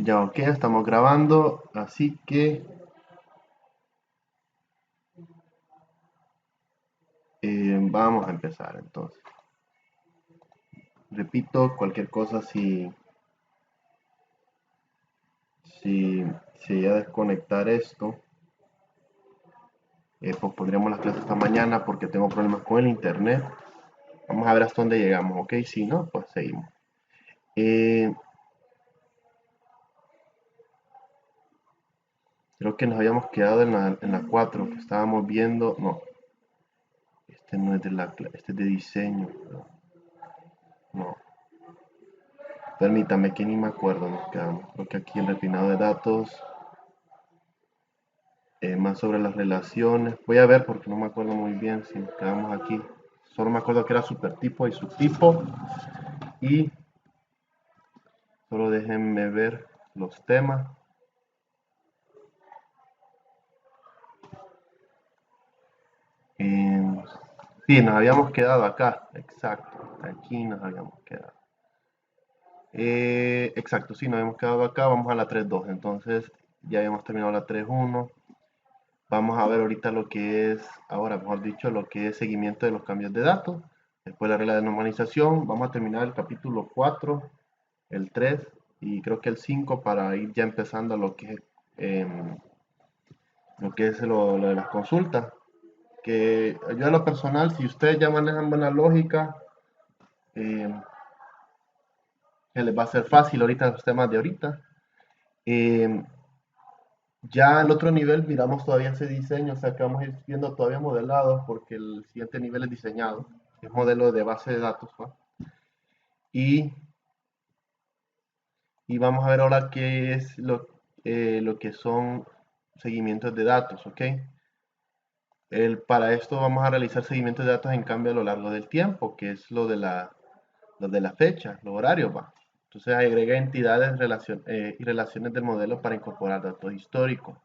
Ya, ok, estamos grabando, así que vamos a empezar entonces. Repito, cualquier cosa, si se llega a desconectar esto, pues pondremos las clases esta mañana porque tengo problemas con el internet. Vamos a ver hasta dónde llegamos, ok, si no, pues seguimos. Eh, Creo que nos habíamos quedado en la 4 que estábamos viendo. No, este no es este es de diseño. No, permítame que ni me acuerdo, nos quedamos. Creo que aquí en refinado de datos. Más sobre las relaciones. Voy a ver porque no me acuerdo muy bien si nos quedamos aquí. Solo me acuerdo que era supertipo y subtipo. Y solo déjenme ver los temas. Eh, sí, nos habíamos quedado acá. Exacto. Aquí nos habíamos quedado. Exacto, sí, nos habíamos quedado acá. Vamos a la 3.2. Entonces ya habíamos terminado la 3.1. Vamos a ver ahorita lo que es, ahora mejor dicho, lo que es seguimiento de los cambios de datos. Después la regla de normalización. Vamos a terminar el capítulo 4, el 3 y creo que el 5 para ir ya empezando lo de las consultas. Que yo a lo personal, si ustedes ya manejan buena lógica, eh, que les va a ser fácil ahorita los temas de ahorita. Eh, Ya al otro nivel miramos todavía ese diseño, o sea que vamos a ir viendo todavía modelados porque el siguiente nivel es diseñado, es modelo de base de datos, ¿va? Y, y vamos a ver ahora qué es lo que son seguimientos de datos, ¿ok? Para esto vamos a realizar seguimientos de datos en cambio a lo largo del tiempo, que es lo de la fecha, los horarios, ¿va? Entonces agrega entidades y relaciones del modelo para incorporar datos históricos.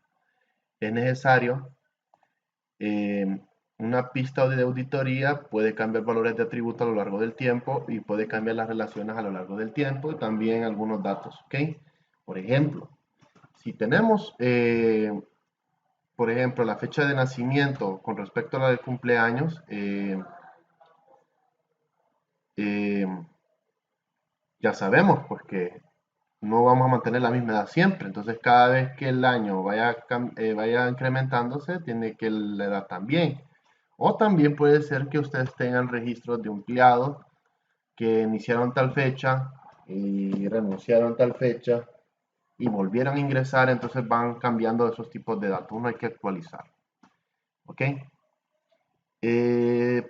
Es necesario eh, una pista de auditoría puede cambiar valores de atributo a lo largo del tiempo y puede cambiar las relaciones a lo largo del tiempo y también algunos datos, ¿ok? Por ejemplo, si tenemos, por ejemplo, la fecha de nacimiento con respecto a la del cumpleaños, eh, ya sabemos pues que no vamos a mantener la misma edad siempre, entonces cada vez que el año vaya incrementándose, tiene que la edad también. O también puede ser que ustedes tengan registros de empleados que iniciaron tal fecha y renunciaron tal fecha y volvieron a ingresar, entonces van cambiando esos tipos de datos. Uno hay que actualizar. ¿Ok?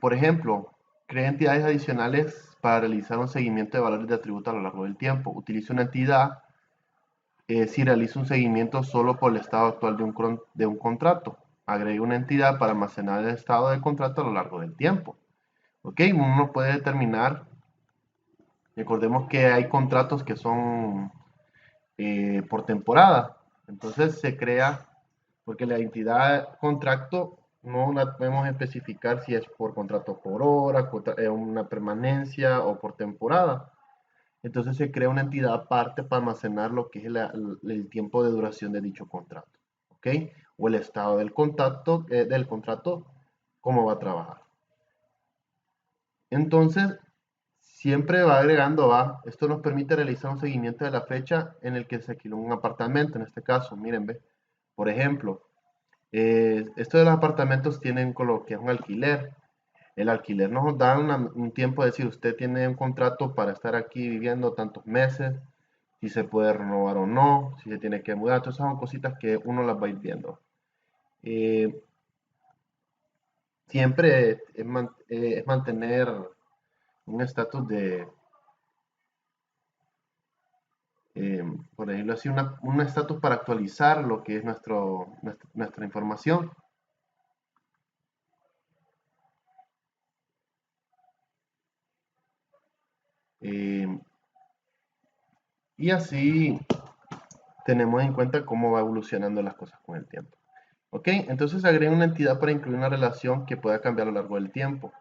Por ejemplo, crea entidades adicionales para realizar un seguimiento de valores de atributo a lo largo del tiempo. Utiliza una entidad si realiza un seguimiento solo por el estado actual de un contrato. Agrega una entidad para almacenar el estado del contrato a lo largo del tiempo. ¿Ok? Uno puede determinar. Recordemos que hay contratos que son por temporada. Entonces se crea, porque la entidad contrato no la podemos especificar si es por contrato por hora, una permanencia o por temporada. Entonces se crea una entidad aparte para almacenar lo que es el tiempo de duración de dicho contrato. ¿Ok? O el estado del contrato, cómo va a trabajar. Entonces, siempre va agregando, esto nos permite realizar un seguimiento de la fecha en el que se alquiló un apartamento, en este caso, miren, ve, por ejemplo, esto de los apartamentos tienen con lo que es un alquiler. El alquiler nos da un tiempo de decir, usted tiene un contrato para estar aquí viviendo tantos meses, si se puede renovar o no, si se tiene que mudar, todas esas son cositas que uno las va a ir viendo. Eh, Siempre es mantener un estatus por decirlo así, un estatus para actualizar lo que es nuestra información. Eh, y así tenemos en cuenta cómo va evolucionando las cosas con el tiempo. ¿Ok? Entonces agrega una entidad para incluir una relación que pueda cambiar a lo largo del tiempo.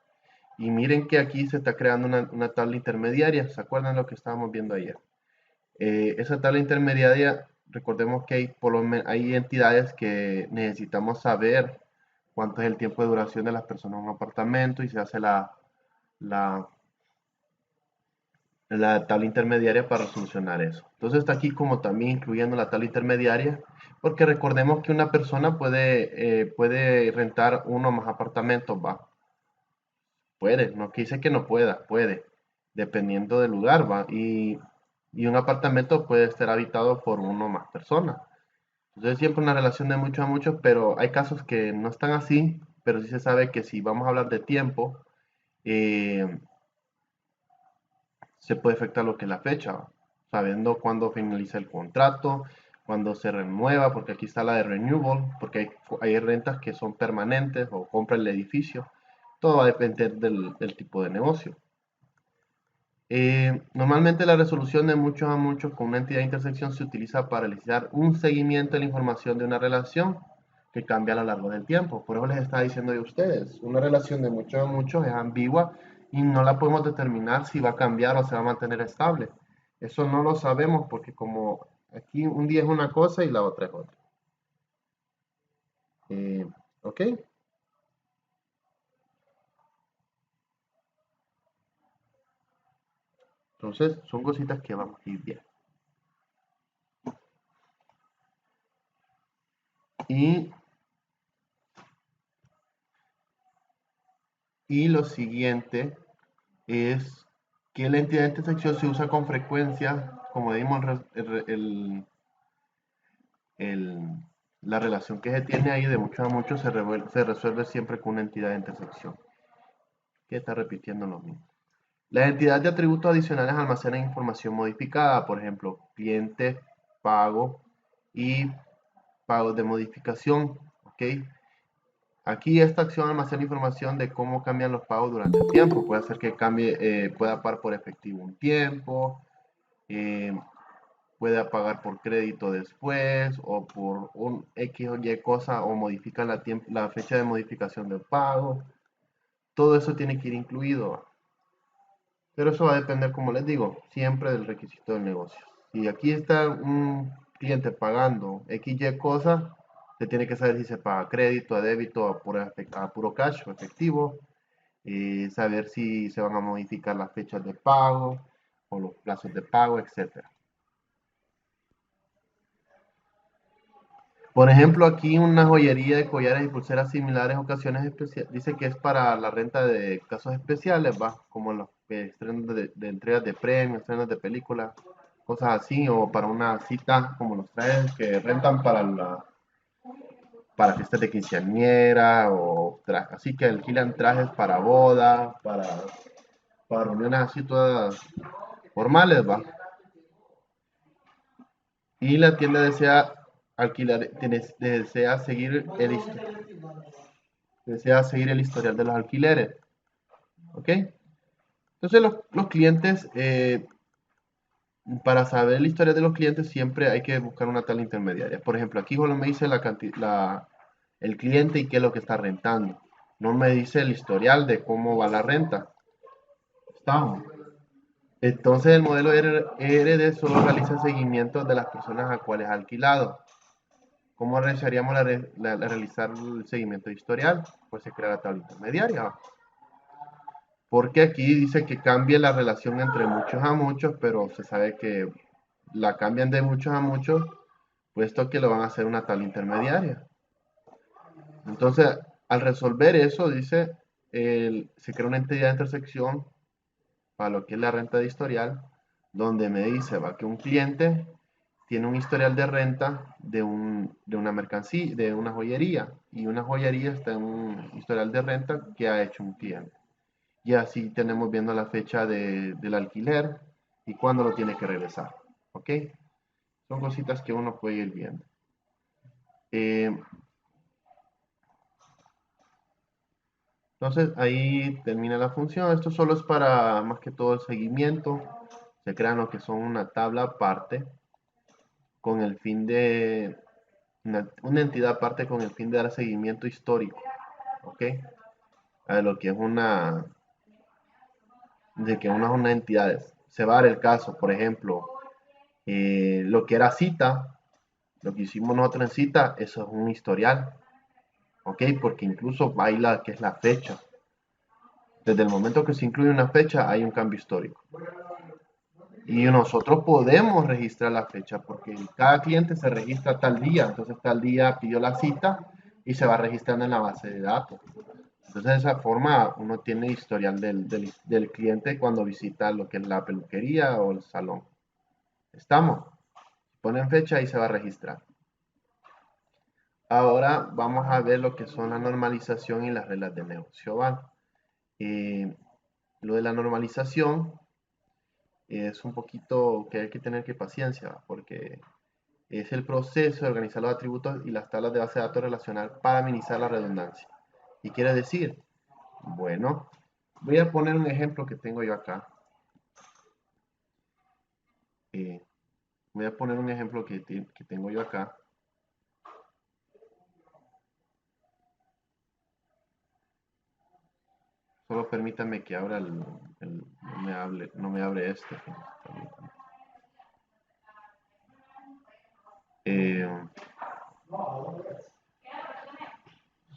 Y miren que aquí se está creando una tabla intermediaria. ¿Se acuerdan lo que estábamos viendo ayer? Esa tabla intermediaria, recordemos que hay entidades que necesitamos saber cuánto es el tiempo de duración de las personas en un apartamento y se hace la, la tabla intermediaria para solucionar eso. Entonces está aquí como también incluyendo la tabla intermediaria, porque recordemos que una persona puede rentar uno o más apartamentos, ¿va? Puede, no quise que no pueda, puede, dependiendo del lugar, ¿va? Y un apartamento puede estar habitado por uno o más personas. Entonces siempre una relación de muchos a muchos, pero hay casos que no están así, pero sí se sabe que si vamos a hablar de tiempo, eh, se puede afectar lo que es la fecha, sabiendo cuándo finaliza el contrato, cuándo se renueva, porque aquí está la de renewal, porque hay rentas que son permanentes o compra el edificio. Todo va a depender del tipo de negocio. Normalmente la resolución de muchos a muchos con una entidad de intersección se utiliza para realizar un seguimiento de la información de una relación que cambia a lo largo del tiempo. Por eso les estaba diciendo yo a ustedes, una relación de muchos a muchos es ambigua y no la podemos determinar si va a cambiar o se va a mantener estable. Eso no lo sabemos porque como aquí un día es una cosa y la otra es otra. Eh, ¿Ok? Entonces son cositas que vamos a ir bien. Y, y lo siguiente es que la entidad de intersección se usa con frecuencia, como dimos el- la relación que se tiene ahí de muchos a muchos se resuelve siempre con una entidad de intersección, que está repitiendo lo mismo. Las entidades de atributos adicionales almacenan información modificada, por ejemplo, cliente, pago y pagos de modificación, ¿ok? Aquí esta acción almacena información de cómo cambian los pagos durante el tiempo. Puede hacer que cambie, pueda pagar por efectivo un tiempo, eh, pueda pagar por crédito después o por un X o Y cosa o modifica la fecha de modificación del pago. Todo eso tiene que ir incluido. Pero eso va a depender, como les digo, siempre del requisito del negocio. Si aquí está un cliente pagando X, Y cosa, se tiene que saber si se paga a crédito, a débito, a puro cash o efectivo, saber si se van a modificar las fechas de pago o los plazos de pago, etcétera. Por ejemplo, aquí una joyería de collares y pulseras similares, ocasiones especiales, dice que es para la renta de casos especiales, va, como los estrenos de entregas de premios, estrenos de películas, cosas así, o para una cita, como los trajes que rentan para fiestas de quinceañera, así que alquilan trajes para boda, para reuniones así todas formales, va. Y la tienda desea seguir desea seguir el historial de los alquileres. ¿Ok? Entonces los clientes, para saber la historia de los clientes siempre hay que buscar una tabla intermediaria. Por ejemplo, aquí solo me dice el cliente y qué es lo que está rentando. No me dice el historial de cómo va la renta. Estamos. Entonces el modelo RD solo realiza seguimiento de las personas a cuales ha alquilado. ¿Cómo realizaríamos realizar el seguimiento de historial? Pues se crea la tabla intermediaria. Porque aquí dice que cambia la relación entre muchos a muchos, pero se sabe que la cambian de muchos a muchos, puesto que lo van a hacer una tabla intermediaria. Entonces, al resolver eso, dice, se crea una entidad de intersección para lo que es la renta de historial, donde me dice va que un cliente tiene un historial de renta de una mercancía, de una joyería, y una joyería está en un historial de renta que ha hecho un cliente. Y así tenemos viendo la fecha del alquiler y cuándo lo tiene que regresar. ¿Ok? Son cositas que uno puede ir viendo. Eh, entonces ahí termina la función. Esto solo es para más que todo el seguimiento. Se crean lo que son una tabla aparte con el fin de una entidad aparte con el fin de dar seguimiento histórico. ¿Ok? A lo que es de que una entidades. Se va a dar el caso, por ejemplo, Lo que era cita, lo que hicimos nosotros en cita, eso es un historial, ¿ok? Porque incluso baila que es la fecha. Desde el momento que se incluye una fecha, hay un cambio histórico. Y nosotros podemos registrar la fecha porque cada cliente se registra tal día, entonces tal día pidió la cita y se va registrando en la base de datos. Entonces de esa forma uno tiene historial del cliente cuando visita lo que es la peluquería o el salón. ¿Estamos? Ponen fecha y se va a registrar. Ahora vamos a ver lo que son la normalización y las reglas de negocio. Lo de la normalización es un poquito que hay que tener que paciencia porque es el proceso de organizar los atributos y las tablas de base de datos relacional para minimizar la redundancia. ¿Y quiere decir? Bueno, voy a poner un ejemplo que tengo yo acá. Voy a poner un ejemplo que tengo yo acá. Solo permítame que abra no me abre este. Eh,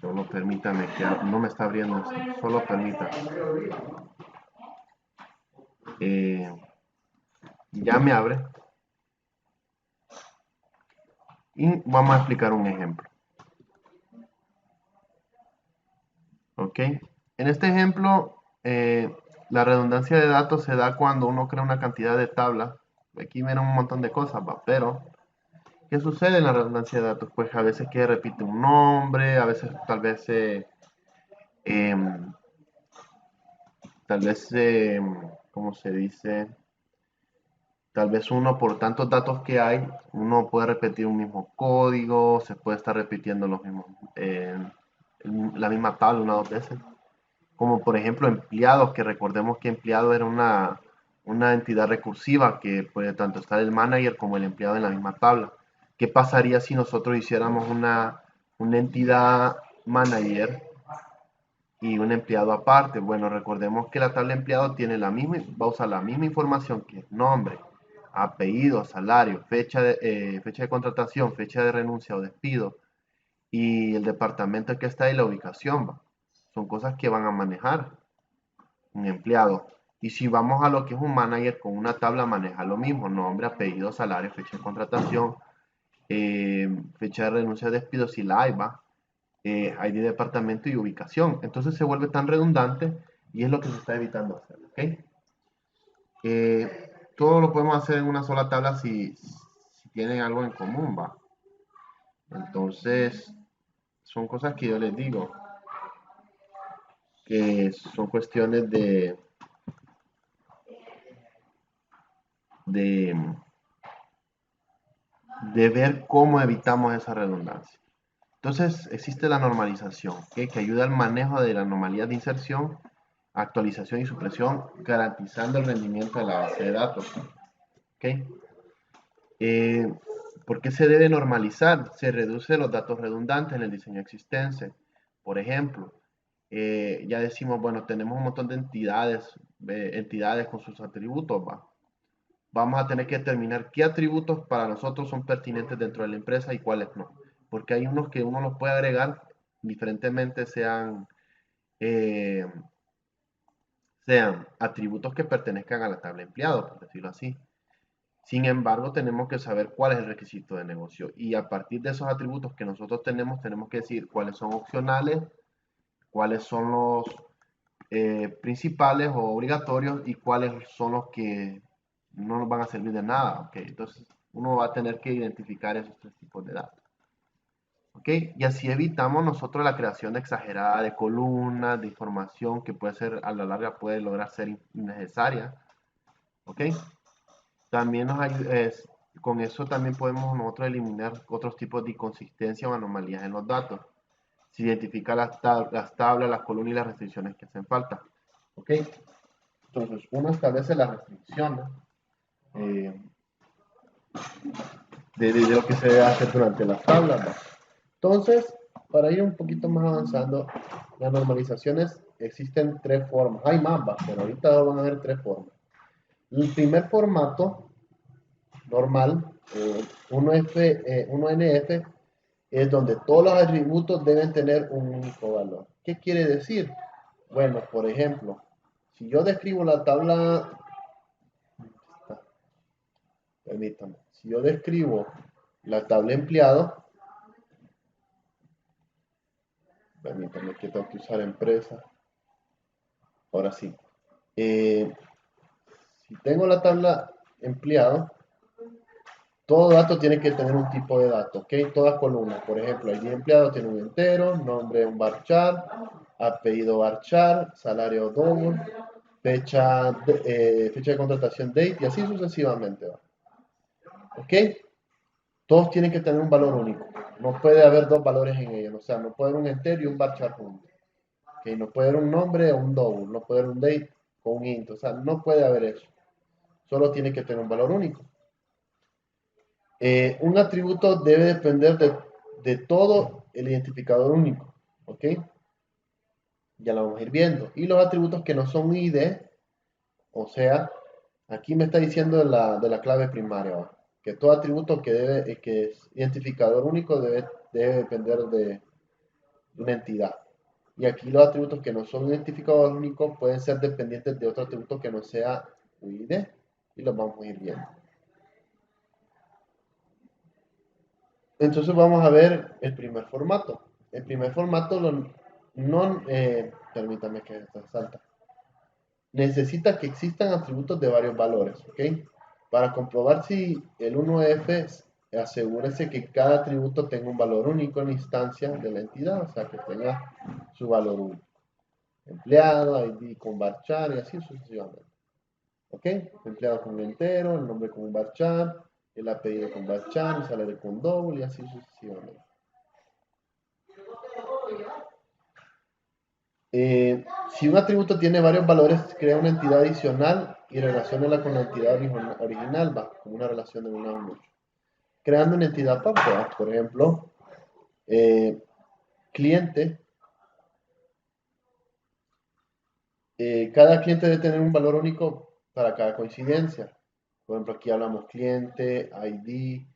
Solo permítame que no me está abriendo esto. Solo permítame. Ya me abre. Y vamos a explicar un ejemplo. ¿Ok? En este ejemplo, la redundancia de datos se da cuando uno crea una cantidad de tablas. Aquí vienen un montón de cosas, ¿va? Pero ¿qué sucede en la redundancia de datos? Pues a veces que repite un nombre, a veces em, tal vez, ¿cómo se dice? Tal vez uno, por tantos datos que hay, uno puede repetir un mismo código, se puede estar repitiendo los mismos, la misma tabla una o dos veces. Como por ejemplo empleados, que recordemos que empleado era una entidad recursiva que puede tanto estar el manager como el empleado en la misma tabla. ¿Qué pasaría si nosotros hiciéramos una entidad manager y un empleado aparte? Bueno, recordemos que la tabla empleado tiene va a usar la misma información que es nombre, apellido, salario, fecha de contratación, fecha de renuncia o despido y el departamento que está ahí, la ubicación. ¿Va? Son cosas que van a manejar un empleado. Y si vamos a lo que es un manager, con una tabla maneja lo mismo, nombre, apellido, salario, fecha de contratación, fecha de renuncia, despido, si la hay, va, ID de departamento y ubicación. Entonces se vuelve tan redundante y es lo que se está evitando hacer, ¿ok? Todo lo podemos hacer en una sola tabla si tienen algo en común, va. Entonces, son cosas que yo les digo, que son cuestiones de, de ver cómo evitamos esa redundancia. Entonces existe la normalización, ¿okay? Que ayuda al manejo de la anomalía de inserción, actualización y supresión, garantizando el rendimiento de la base de datos. ¿Okay? ¿Por qué se debe normalizar? Se reduce los datos redundantes en el diseño existente. Por ejemplo, ya decimos, bueno, tenemos un montón de entidades con sus atributos, ¿va? Vamos a tener que determinar qué atributos para nosotros son pertinentes dentro de la empresa y cuáles no. Porque hay unos que uno los puede agregar diferentemente, eh, sean atributos que pertenezcan a la tabla empleado, por decirlo así. Sin embargo, tenemos que saber cuál es el requisito de negocio. Y a partir de esos atributos que nosotros tenemos que decir cuáles son opcionales, cuáles son los principales o obligatorios y cuáles son los que no nos van a servir de nada. ¿Okay? Entonces, uno va a tener que identificar esos tres tipos de datos. ¿Okay? Y así evitamos nosotros la creación exagerada de columnas, de información que puede ser, a la larga puede lograr ser innecesaria. ¿Okay? También con eso también podemos nosotros eliminar otros tipos de inconsistencia o anomalías en los datos. Se identifica las tablas, las columnas y las restricciones que hacen falta. ¿Ok? Entonces, uno establece las restricciones eh, de lo que se debe hacer durante las tablas. ¿Va? Entonces, para ir un poquito más avanzando, las normalizaciones existen tres formas. Hay más, ¿va? Pero ahorita van a haber tres formas. El primer formato normal, 1NF, es donde todos los atributos deben tener un único valor. ¿Qué quiere decir? Bueno, por ejemplo, si yo describo la tabla, permítame, si yo describo la tabla empleado, permítame que tengo que usar empresa, ahora sí. Si tengo la tabla empleado, todo dato tiene que tener un tipo de dato, ¿ok? Toda columna, por ejemplo, ID empleado tiene un entero, nombre un varchar, apellido varchar, salario double, fecha de contratación date y así sucesivamente, ¿va? ¿Ok? Todos tienen que tener un valor único. No puede haber dos valores en ellos, o sea, no puede haber un entero y un varchar juntos. ¿Ok? No puede haber un nombre o un double, no puede haber un date o un int, o sea, no puede haber eso. Solo tiene que tener un valor único. Un atributo debe depender de todo el identificador único, ¿ok? Ya lo vamos a ir viendo. Y los atributos que no son ID, o sea, aquí me está diciendo de la clave primaria, ¿va? Que todo atributo que es identificador único debe depender de una entidad. Y aquí los atributos que no son identificador único pueden ser dependientes de otro atributo que no sea UID. Y los vamos a ir viendo. Entonces vamos a ver el primer formato. El primer formato permítame que esto salta. Necesita que existan atributos de varios valores, ¿ok? Para comprobar si el 1F, asegúrese que cada atributo tenga un valor único en la instancia de la entidad, o sea, que tenga su valor único. Empleado, ID con varchar y así sucesivamente. ¿Ok? Empleado con un entero, el nombre con un varchar, el apellido con varchar, el salario con double y así sucesivamente. Si un atributo tiene varios valores, crea una entidad adicional y relaciónala con la entidad original, va, como una relación de 1 a 1. Creando una entidad propia, por ejemplo, cliente. Cada cliente debe tener un valor único para cada coincidencia. Por ejemplo, aquí hablamos cliente, ID,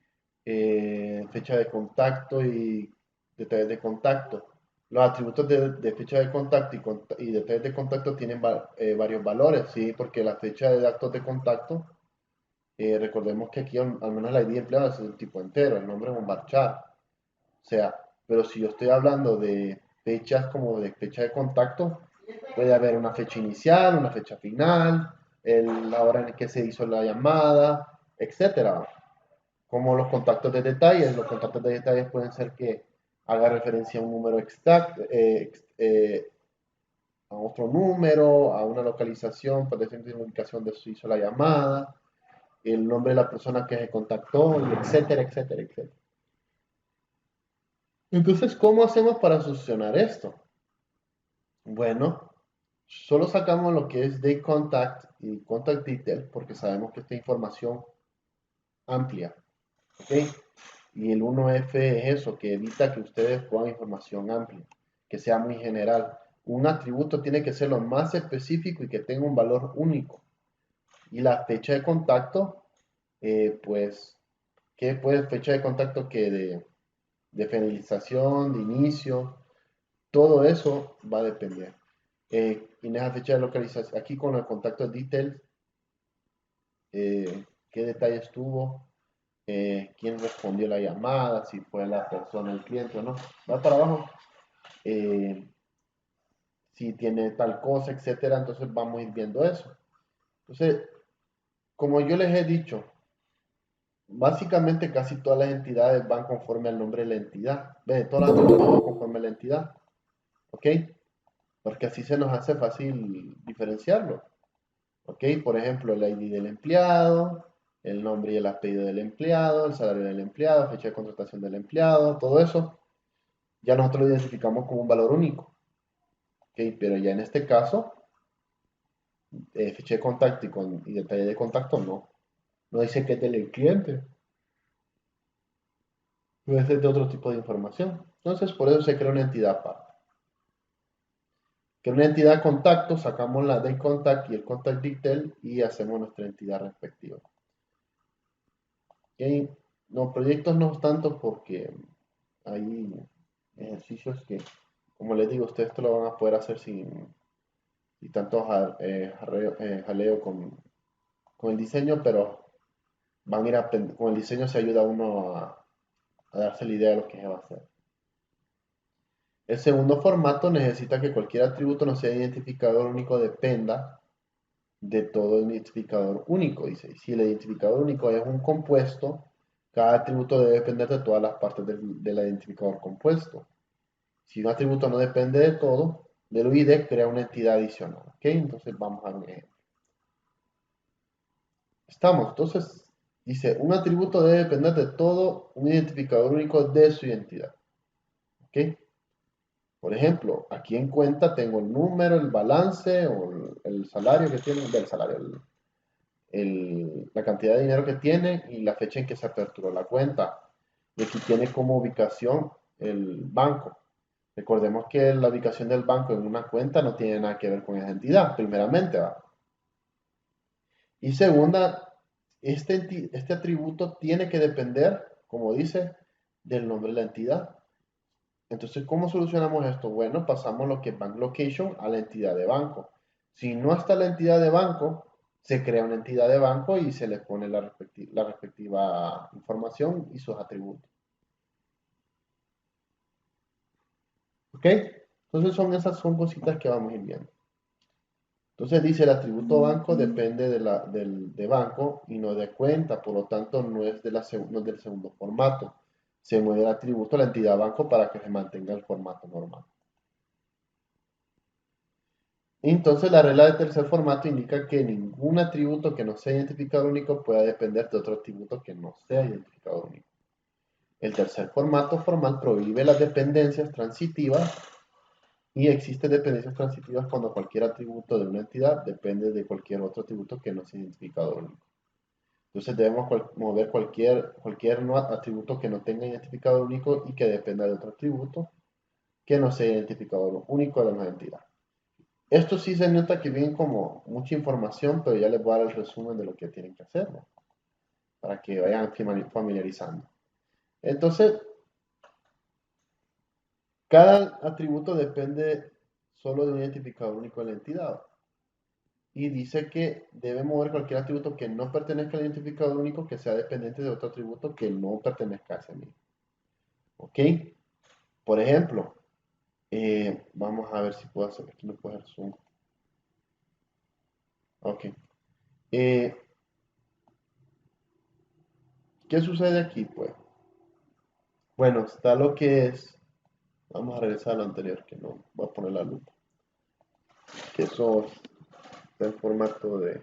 fecha de contacto y detalles de contacto. Los atributos de fecha de contacto y detalles de contacto tienen varios valores, ¿sí? Porque la fecha de datos de contacto, recordemos que aquí al menos la ID empleado es un tipo entero, el nombre es un varchar. O sea, pero si yo estoy hablando de fechas como de fecha de contacto, puede haber una fecha inicial, una fecha final, la hora en que se hizo la llamada, etcétera. Como los contactos de detalles, los contactos de detalles pueden ser que haga referencia a un número exacto, a otro número, a una localización, puede ser identificación de si hizo la llamada, el nombre de la persona que se contactó, etcétera, etcétera, etcétera. Entonces, ¿cómo hacemos para solucionar esto? Bueno, solo sacamos lo que es de contact y contact detail porque sabemos que esta información amplia, ¿ok? Y el 1F es eso, que evita que ustedes pongan información amplia, que sea muy general. Un atributo tiene que ser lo más específico y que tenga un valor único. Y la fecha de contacto, pues, ¿qué puede fecha de contacto que de finalización, de inicio? Todo eso va a depender. Y en esa fecha de localización, aquí con el contacto details, qué detalles tuvo, quién respondió la llamada, si fue la persona, el cliente o no. Va para abajo. eh, si tiene tal cosa, etcétera. Entonces vamos a ir viendo eso. Entonces, como yo les he dicho, básicamente casi todas las entidades van conforme al nombre de la entidad. ¿Ve? Todas las entidades van conforme a la entidad. ¿Ok? Porque así se nos hace fácil diferenciarlo. ¿Ok? Por ejemplo, el ID del empleado, el nombre y el apellido del empleado, el salario del empleado, fecha de contratación del empleado, todo eso, ya nosotros lo identificamos como un valor único. ¿Ok? Pero ya en este caso, fecha de contacto y detalle de contacto no. No dice que es del cliente, puede ser de otro tipo de información. Entonces, por eso se crea una entidad aparte. Que una entidad contacto, sacamos la del contact y el contact detail y hacemos nuestra entidad respectiva. ¿Ok? No, proyectos no tanto porque hay ejercicios que, como les digo, ustedes esto lo van a poder hacer sin tanto jaleo con el diseño, pero van a ir con el diseño se ayuda a uno a darse la idea de lo que se va a hacer. El segundo formato necesita que cualquier atributo no sea identificador único dependa de todo el identificador único. Dice, si el identificador único es un compuesto, cada atributo debe depender de todas las partes del identificador compuesto. Si un atributo no depende de todo, del UID crea una entidad adicional. ¿Ok? Entonces vamos a ver un ejemplo. Entonces, dice, un atributo debe depender de todo un identificador único de su identidad. ¿Ok? Por ejemplo, aquí en cuenta tengo el número, el balance o el salario que tiene, del salario, la cantidad de dinero que tiene y la fecha en que se aperturó la cuenta. Y aquí tiene como ubicación el banco. Recordemos que la ubicación del banco en una cuenta no tiene nada que ver con esa entidad, primeramente, ¿va? Y segunda, este atributo tiene que depender, como dice, del nombre de la entidad. Entonces, ¿cómo solucionamos esto? Bueno, pasamos lo que es bank location a la entidad de banco. Si no está la entidad de banco, se crea una entidad de banco y se le pone la respectiva información y sus atributos. ¿Ok? Entonces esas son cositas que vamos a ir viendo. Entonces dice el atributo banco depende de banco y no de cuenta, por lo tanto no es, no es del segundo formato. Se mueve el atributo a la entidad banco para que se mantenga el formato normal. Entonces la regla de tercer formato indica que ningún atributo que no sea identificador único pueda depender de otro atributo que no sea identificador único. El tercer formato formal prohíbe las dependencias transitivas y existen dependencias transitivas cuando cualquier atributo de una entidad depende de cualquier otro atributo que no sea identificador único. Entonces debemos mover cualquier atributo que no tenga identificador único y que dependa de otro atributo que no sea identificador único de la nueva entidad. Esto sí se nota que viene como mucha información, pero ya les voy a dar el resumen de lo que tienen que hacer, ¿no? Para que vayan familiarizando. Entonces, cada atributo depende solo de un identificador único de la entidad. Y dice que debe mover cualquier atributo que no pertenezca al identificador único que sea dependiente de otro atributo que no pertenezca a ese mismo. ¿Ok? Por ejemplo, vamos a ver si puedo hacer, aquí no puedo hacer zoom. Ok. Eh, ¿Qué sucede aquí? Pues, bueno, está lo que es, vamos a regresar a lo anterior, que no voy a poner la lupa, que eso está en formato de...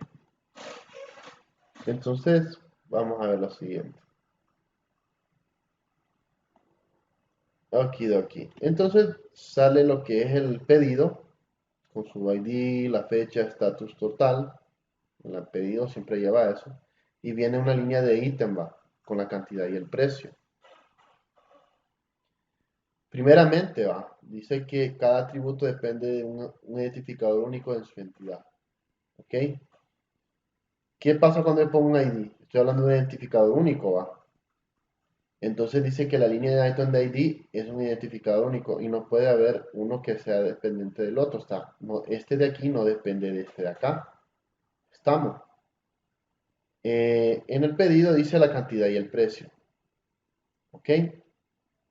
Entonces, vamos a ver lo siguiente. Aquí. Entonces, sale lo que es el pedido, con su ID, la fecha, estatus total. En el pedido siempre lleva eso. Y viene una línea de ítem, va, con la cantidad y el precio. Primeramente, va, dice que cada atributo depende de un identificador único de su entidad. ¿Ok? ¿Qué pasa cuando le pongo un ID? Estoy hablando de un identificador único, va. Entonces dice que la línea de item de ID es un identificador único y no puede haber uno que sea dependiente del otro. No, este de aquí no depende de este de acá. Estamos. En el pedido dice la cantidad y el precio. ¿Ok?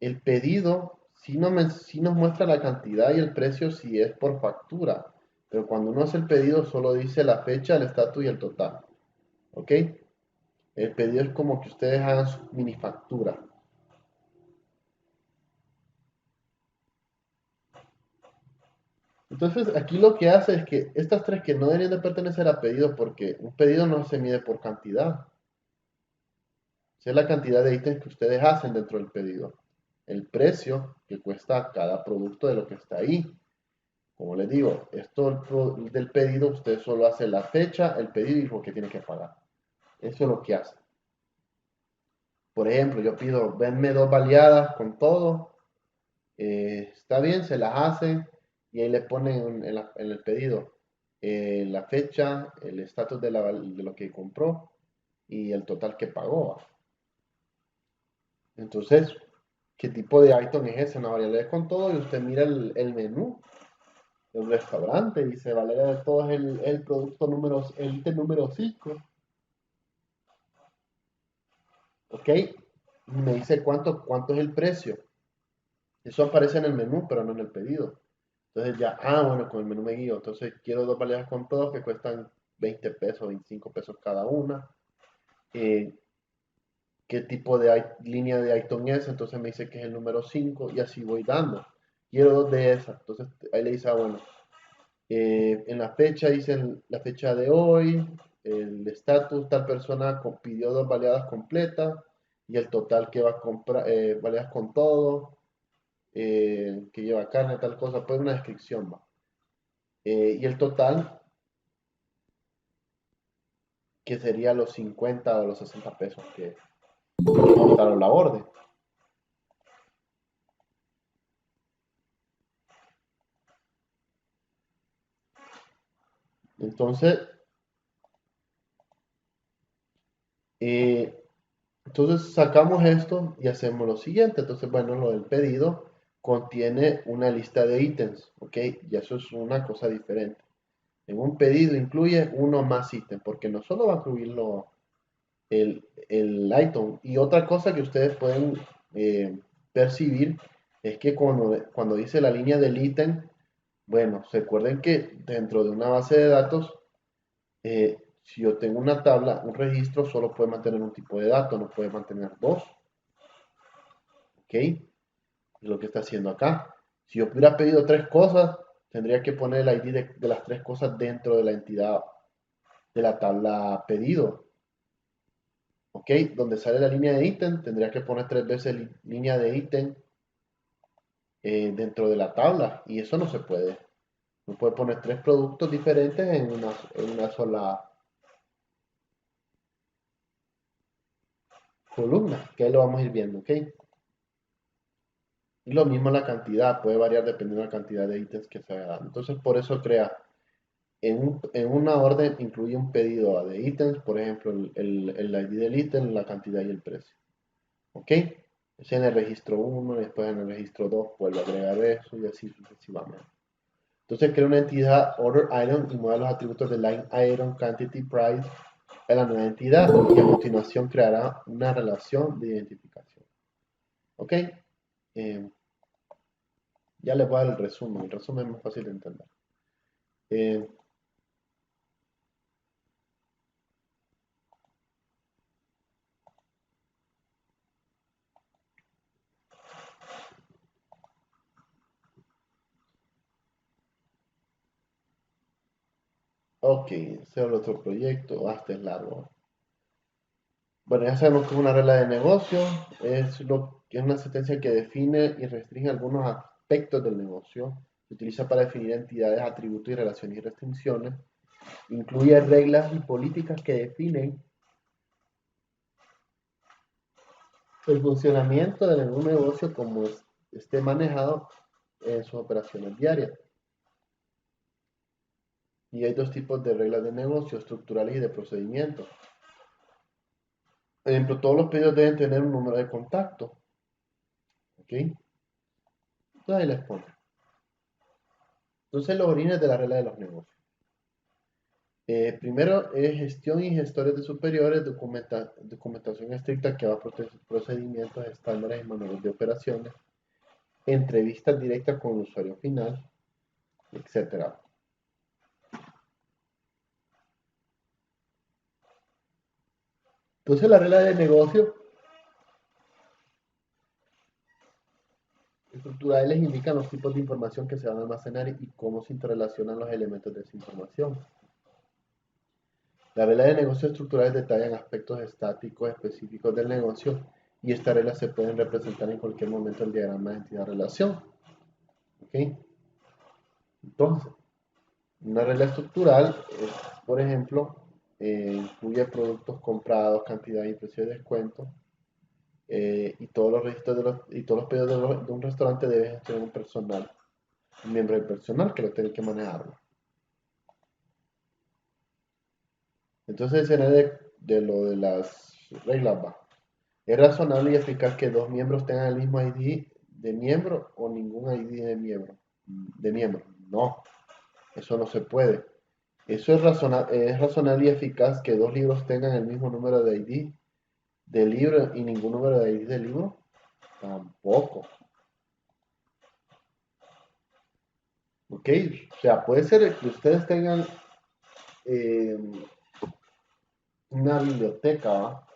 El pedido sí nos muestra la cantidad y el precio si es por factura. Pero cuando uno hace el pedido solo dice la fecha, el estatus y el total. ¿Ok? El pedido es como que ustedes hagan su mini factura. Entonces aquí lo que hace es que estas tres que no deberían de pertenecer a pedido porque un pedido no se mide por cantidad. Es la cantidad de ítems que ustedes hacen dentro del pedido. El precio que cuesta cada producto de lo que está ahí. Como les digo, esto del pedido, usted solo hace la fecha, el pedido y lo que tiene que pagar. Eso es lo que hace. Por ejemplo, yo pido, venme 2 baleadas con todo. Está bien, se las hace y ahí le ponen en el pedido la fecha, el estatus de lo que compró y el total que pagó. Entonces, ¿qué tipo de item es ese? Una variable con todo y usted mira el menú del restaurante y dice, variable de todo es el producto número, el ítem número 5. ¿Ok? Y me dice cuánto es el precio. Eso aparece en el menú, pero no en el pedido. Entonces ya, bueno, con el menú me guío. Entonces quiero dos variedades con todos que cuestan 20 pesos, 25 pesos cada una. Eh, ¿Qué tipo de línea de item es? Entonces me dice que es el número 5 y así voy dando. Quiero dos de esas. Entonces ahí le dice, bueno, en la fecha dicen la fecha de hoy, el estatus, tal persona pidió dos baleadas completas y el total que va a comprar, baleadas con todo, que lleva carne, tal cosa, pues una descripción va. Y el total, que sería los 50 o los 60 pesos que costaron la orden. Entonces, eh, entonces sacamos esto y hacemos lo siguiente. Entonces, bueno, lo del pedido contiene una lista de ítems, ¿ok? Y eso es una cosa diferente. En un pedido incluye uno más ítem, porque no solo va a incluir el item. Y otra cosa que ustedes pueden percibir es que cuando dice la línea del ítem, bueno, recuerden que dentro de una base de datos, si yo tengo una tabla, un registro solo puede mantener un tipo de dato, no puede mantener dos. ¿Ok? Es lo que está haciendo acá. Si yo hubiera pedido tres cosas, tendría que poner el ID de las tres cosas dentro de la entidad de la tabla pedido. ¿Ok? Donde sale la línea de ítem, tendría que poner tres veces línea de ítem dentro de la tabla. Y eso no se puede. No puede poner tres productos diferentes en una sola columna. Que ahí lo vamos a ir viendo. ¿Ok? Y lo mismo la cantidad. Puede variar dependiendo de la cantidad de ítems que se haya dado. Entonces, por eso crea en una orden incluye un pedido de ítems, por ejemplo, el ID del ítem, la cantidad y el precio. ¿Ok? Es en el registro 1, después en el registro 2 vuelve a agregar eso y así sucesivamente. Entonces crea una entidad order item y mueve los atributos de line item, quantity, price en la nueva entidad y a continuación creará una relación de identificación. ¿Ok? Ya les voy a dar el resumen es más fácil de entender. Eh, ok, ese es el otro proyecto, este es largo. Bueno, ya sabemos que es una regla de negocio, es una sentencia que define y restringe algunos aspectos del negocio. Se utiliza para definir entidades, atributos y relaciones y restricciones. Incluye reglas y políticas que definen el funcionamiento de ningún negocio como esté manejado en sus operaciones diarias. Y hay dos tipos de reglas de negocio, estructurales y de procedimiento. Por ejemplo, todos los pedidos deben tener un número de contacto. ¿Ok? Entonces ahí les pongo. Entonces los orígenes de la regla de los negocios. Primero es gestión y gestores de superiores, documentación estricta que va a procedimientos, estándares y manuales de operaciones, entrevistas directas con el usuario final, etcétera. Entonces la regla de negocio estructurales les indican los tipos de información que se van a almacenar y cómo se interrelacionan los elementos de esa información. La regla de negocio estructurales detallan aspectos estáticos específicos del negocio y estas reglas se pueden representar en cualquier momento en el diagrama de entidad-relación. ¿Ok? Entonces, una regla estructural es, por ejemplo, incluye productos comprados, cantidad y precio de descuento, y todos los registros y todos los pedidos de un restaurante deben tener un personal, un miembro del personal que lo tiene que manejarlo. Entonces, el escenario de lo de las reglas va. ¿Es razonable y eficaz que dos miembros tengan el mismo ID de miembro o ningún ID de miembro? No, eso no se puede. ¿Eso es razonable y eficaz que dos libros tengan el mismo número de ID de libro y ningún número de ID de libro? Tampoco. ¿Ok? O sea, puede ser que ustedes tengan eh, una biblioteca, ¿va?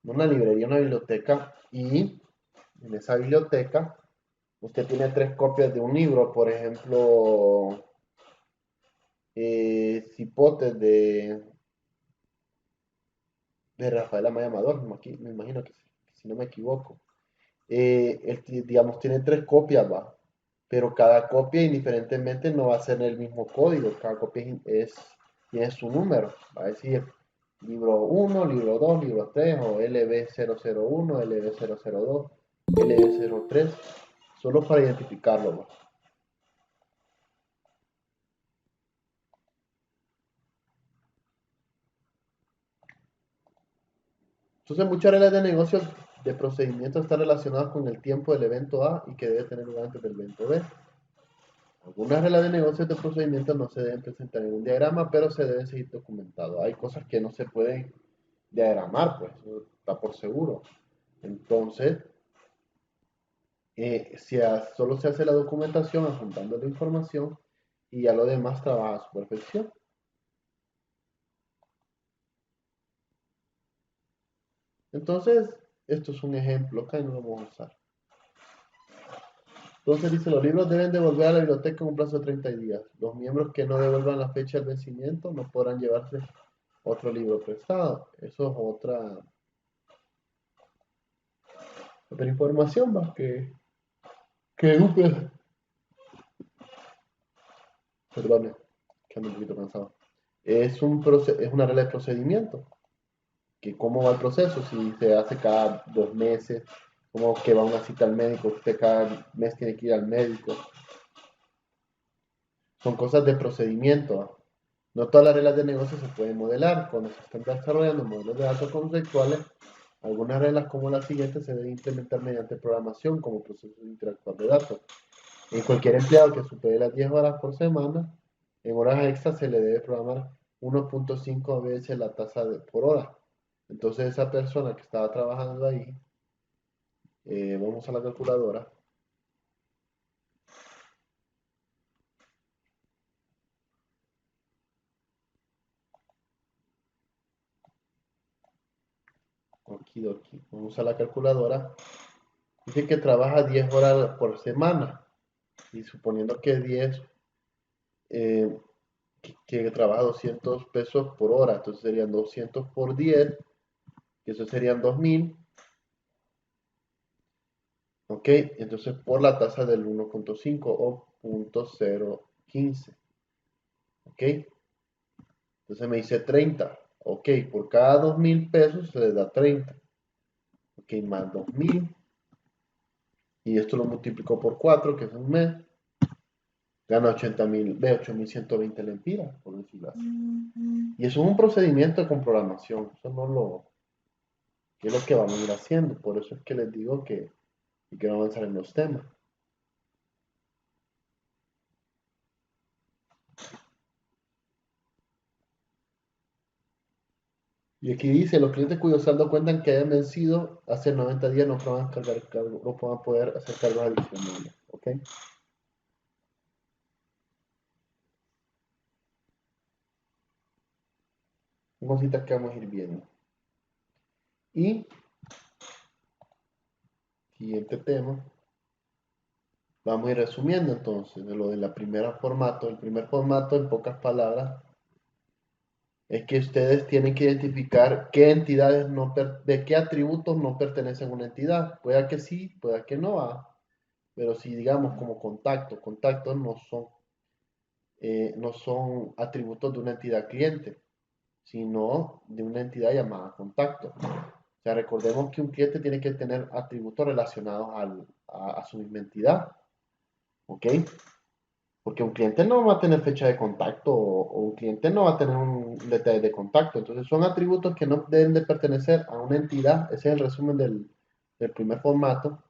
Una librería, una biblioteca, y en esa biblioteca usted tiene tres copias de un libro, por ejemplo, Cipotes de Rafael Amaya Amador, me imagino que si no me equivoco. Digamos, tiene tres copias, va, pero cada copia indiferentemente no va a ser el mismo código, cada copia tiene su número, va a decir libro 1, libro 2, libro 3, o LB001, LB002, LB03, solo para identificarlo, va. Entonces, muchas reglas de negocios de procedimiento están relacionadas con el tiempo del evento A y que debe tener lugar antes del evento B. Algunas reglas de negocios de procedimiento no se deben presentar en un diagrama, pero se deben seguir documentado. Hay cosas que no se pueden diagramar, pues, eso está por seguro. Entonces, solo se hace la documentación adjuntando la información y ya lo demás trabaja a su perfección. Entonces, esto es un ejemplo, acá no lo vamos a usar. Entonces dice, los libros deben devolver a la biblioteca en un plazo de 30 días. Los miembros que no devuelvan la fecha del vencimiento no podrán llevarse otro libro prestado. Eso es otra información más que eduque. Perdone, que ando un poquito cansado. Es una regla de procedimiento. Que cómo va el proceso, si se hace cada 2 meses, como que va una cita al médico, usted cada mes tiene que ir al médico. Son cosas de procedimiento, ¿ah? No todas las reglas de negocio se pueden modelar. Cuando se están desarrollando modelos de datos conceptuales, algunas reglas como las siguientes se deben implementar mediante programación como procesos interactuar de datos. En cualquier empleado que supere las 10 horas por semana, en horas extras se le debe programar 1.5 veces la tasa por hora. Entonces esa persona que estaba trabajando ahí, vamos a la calculadora. Okidoki. Vamos a la calculadora. Dice que trabaja 10 horas por semana. Y suponiendo que 10, eh, que trabaja 200 pesos por hora. Entonces serían 200 por 10, que eso serían 2000. Ok, entonces por la tasa del 1.5 o 0.015. Ok, entonces me dice 30. Ok, por cada 2000 pesos se le da 30. Ok, más 2000. Y esto lo multiplicó por 4, que es un mes. Gana 80.000, ve 8.120 lempiras, por decirlo así. Y eso es un procedimiento de comprogramación. Eso no que es lo que vamos a ir haciendo. Por eso es que les digo que quiero avanzar en los temas. Y aquí dice, los clientes cuyos saldos cuentan que hayan vencido hace 90 días no puedan no puedan poder hacer cargos adicionales. ¿Ok? Son cositas que vamos a ir viendo. Y siguiente tema. Vamos a ir resumiendo entonces de lo de la primera formato. El primer formato, en pocas palabras, es que ustedes tienen que identificar qué entidades de qué atributos no pertenecen a una entidad. Pueda que sí, pueda que no. Pero si digamos como contactos no son atributos de una entidad cliente, sino de una entidad llamada contacto. O sea, recordemos que un cliente tiene que tener atributos relacionados a su misma entidad. ¿Ok? Porque un cliente no va a tener fecha de contacto o un cliente no va a tener un detalle de contacto. Entonces son atributos que no deben de pertenecer a una entidad. Ese es el resumen del primer formato.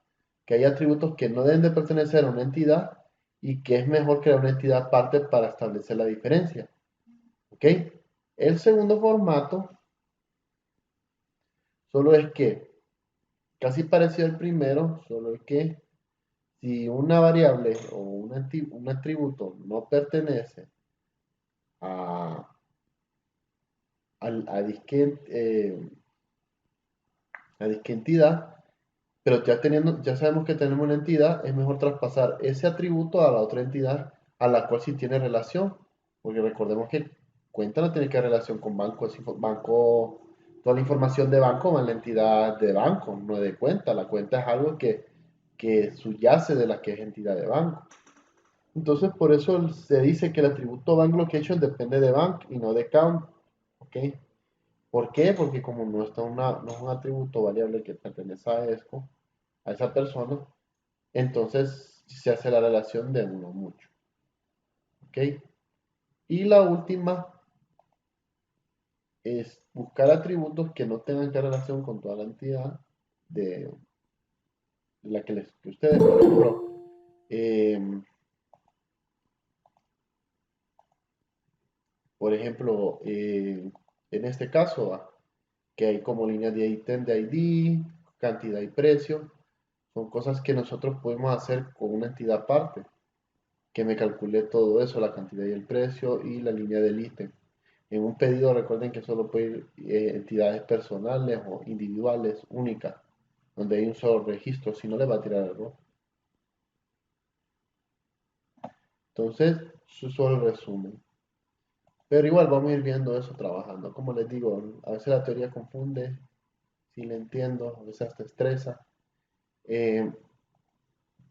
Que hay atributos que no deben de pertenecer a una entidad y que es mejor crear una entidad aparte para establecer la diferencia. ¿Ok? El segundo formato solo es que, casi parecido al primero, solo es que si una variable o un atributo no pertenece a, a disque, a disque entidad, pero ya sabemos que tenemos una entidad, es mejor traspasar ese atributo a la otra entidad a la cual sí tiene relación, porque recordemos que cuenta no tiene que ver relación con banco, banco, toda la información de banco va en la entidad de banco, no de cuenta, la cuenta es algo que subyace de la que es entidad de banco. Entonces, por eso se dice que el atributo bank location depende de bank y no de count. ¿Ok? ¿Por qué? Porque como no es un atributo variable que pertenece a ESCO, a esa persona, entonces se hace la relación de uno mucho. ¿Ok? Y la última es buscar atributos que no tengan que relación con toda la entidad de la que ustedes, por ejemplo, eh, en este caso, que hay como líneas de ítem de ID, cantidad y precio, son cosas que nosotros podemos hacer con una entidad aparte, que me calcule todo eso, la cantidad y el precio y la línea del ítem. En un pedido recuerden que solo puede ir entidades personales o individuales únicas, donde hay un solo registro, si no le va a tirar error. Entonces, eso es solo el resumen. Pero igual vamos a ir viendo eso trabajando. Como les digo, a veces la teoría confunde, si le entiendo, a veces hasta estresa. Eh,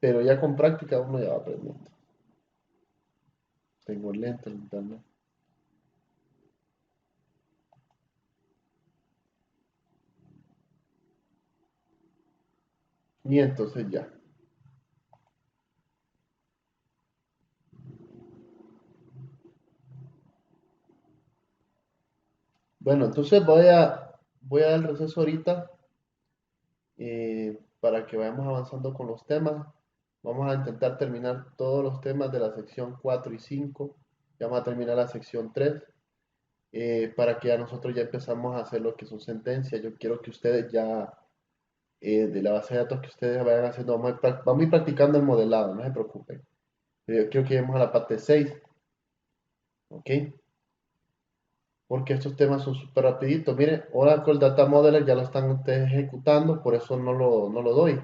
pero ya con práctica uno ya va aprendiendo. Tengo lento el internet. Y entonces ya. Bueno, entonces voy a dar el receso ahorita para que vayamos avanzando con los temas. Vamos a intentar terminar todos los temas de la sección 4 y 5. Ya vamos a terminar la sección 3 para que ya nosotros ya empezamos a hacer lo que son sentencias. Yo quiero que ustedes ya, de la base de datos que ustedes vayan haciendo, vamos a ir practicando el modelado, no se preocupen. Yo quiero que lleguemos a la parte 6, ¿ok? Porque estos temas son súper rapiditos. Miren, Oracle Data Modeler ya lo están ustedes ejecutando, por eso no lo doy.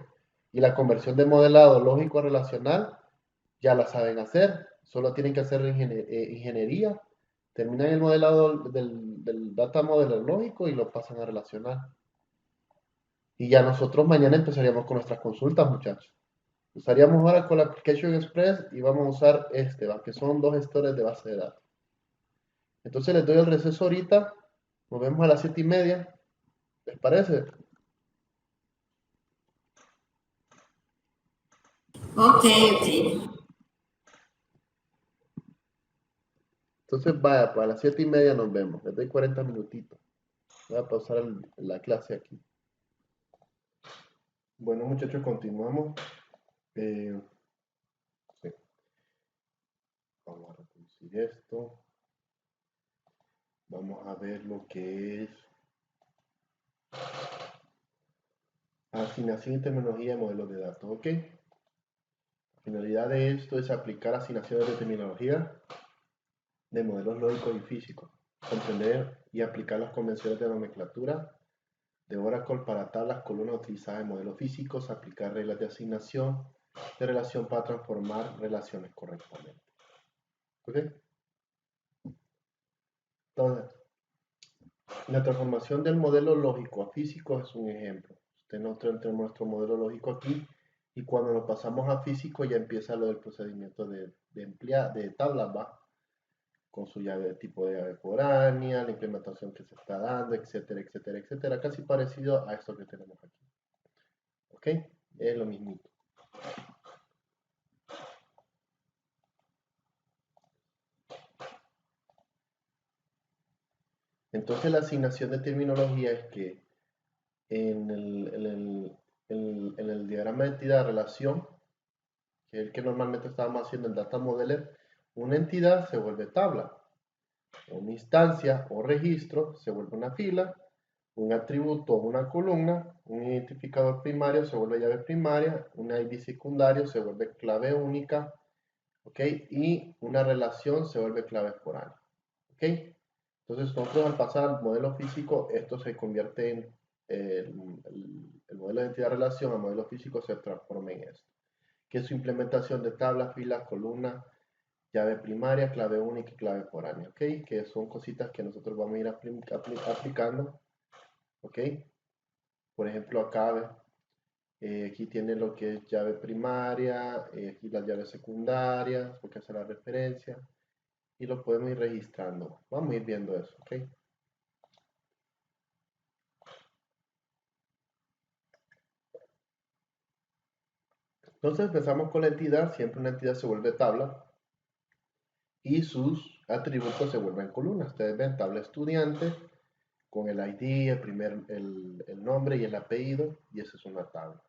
Y la conversión de modelado lógico a relacional ya la saben hacer, solo tienen que hacer ingeniería, terminan el modelado del Data Modeler lógico y lo pasan a relacional. Y ya nosotros mañana empezaríamos con nuestras consultas, muchachos. Usaríamos Oracle Application Express y vamos a usar que son dos gestores de base de datos. Entonces les doy el receso ahorita. Nos vemos a las 7:30. ¿Les parece? Ok, ok. Entonces vaya, pues a las 7:30 nos vemos. Les doy 40 minutitos. Voy a pausar la clase aquí. Bueno, muchachos, continuamos. Eh, sí, vamos a reproducir esto. Vamos a ver lo que es asignación y terminología de modelos de datos. ¿Ok? La finalidad de esto es aplicar asignaciones de terminología de modelos lógicos y físicos, comprender y aplicar las convenciones de nomenclatura de Oracle para tablas, columnas utilizadas en modelos físicos, aplicar reglas de asignación de relación para transformar relaciones correctamente. ¿Ok? Entonces, la transformación del modelo lógico a físico es un ejemplo. Nosotros tenemos nuestro modelo lógico aquí y cuando lo pasamos a físico ya empieza lo del procedimiento de tablas, ¿va? Con su llave, tipo de llave foránea, la implementación que se está dando, etcétera, etcétera, etcétera. Casi parecido a esto que tenemos aquí. ¿Ok? Es lo mismito. Entonces la asignación de terminología es que en el diagrama de entidad relación, que es el que normalmente estábamos haciendo en Data Modeler, una entidad se vuelve tabla, una instancia o registro se vuelve una fila, un atributo o una columna, un identificador primario se vuelve llave primaria, un ID secundario se vuelve clave única, ¿ok? Y una relación se vuelve clave foránea, ¿ok? Entonces nosotros al pasar al modelo físico, esto se convierte en el modelo de entidad-relación, al modelo físico se transforma en esto, que es su implementación de tablas, filas, columnas, llave primaria, clave única y clave foránea, ¿ok? Que son cositas que nosotros vamos a ir aplicando, ¿ok? Por ejemplo, acá, aquí tiene lo que es llave primaria, aquí las llaves secundarias, porque hace la referencia, y lo podemos ir registrando. Vamos a ir viendo eso, ¿ok? Entonces empezamos con la entidad, siempre una entidad se vuelve tabla, y sus atributos se vuelven columnas. Ustedes ven tabla estudiante, con el ID, el nombre y el apellido, y esa es una tabla.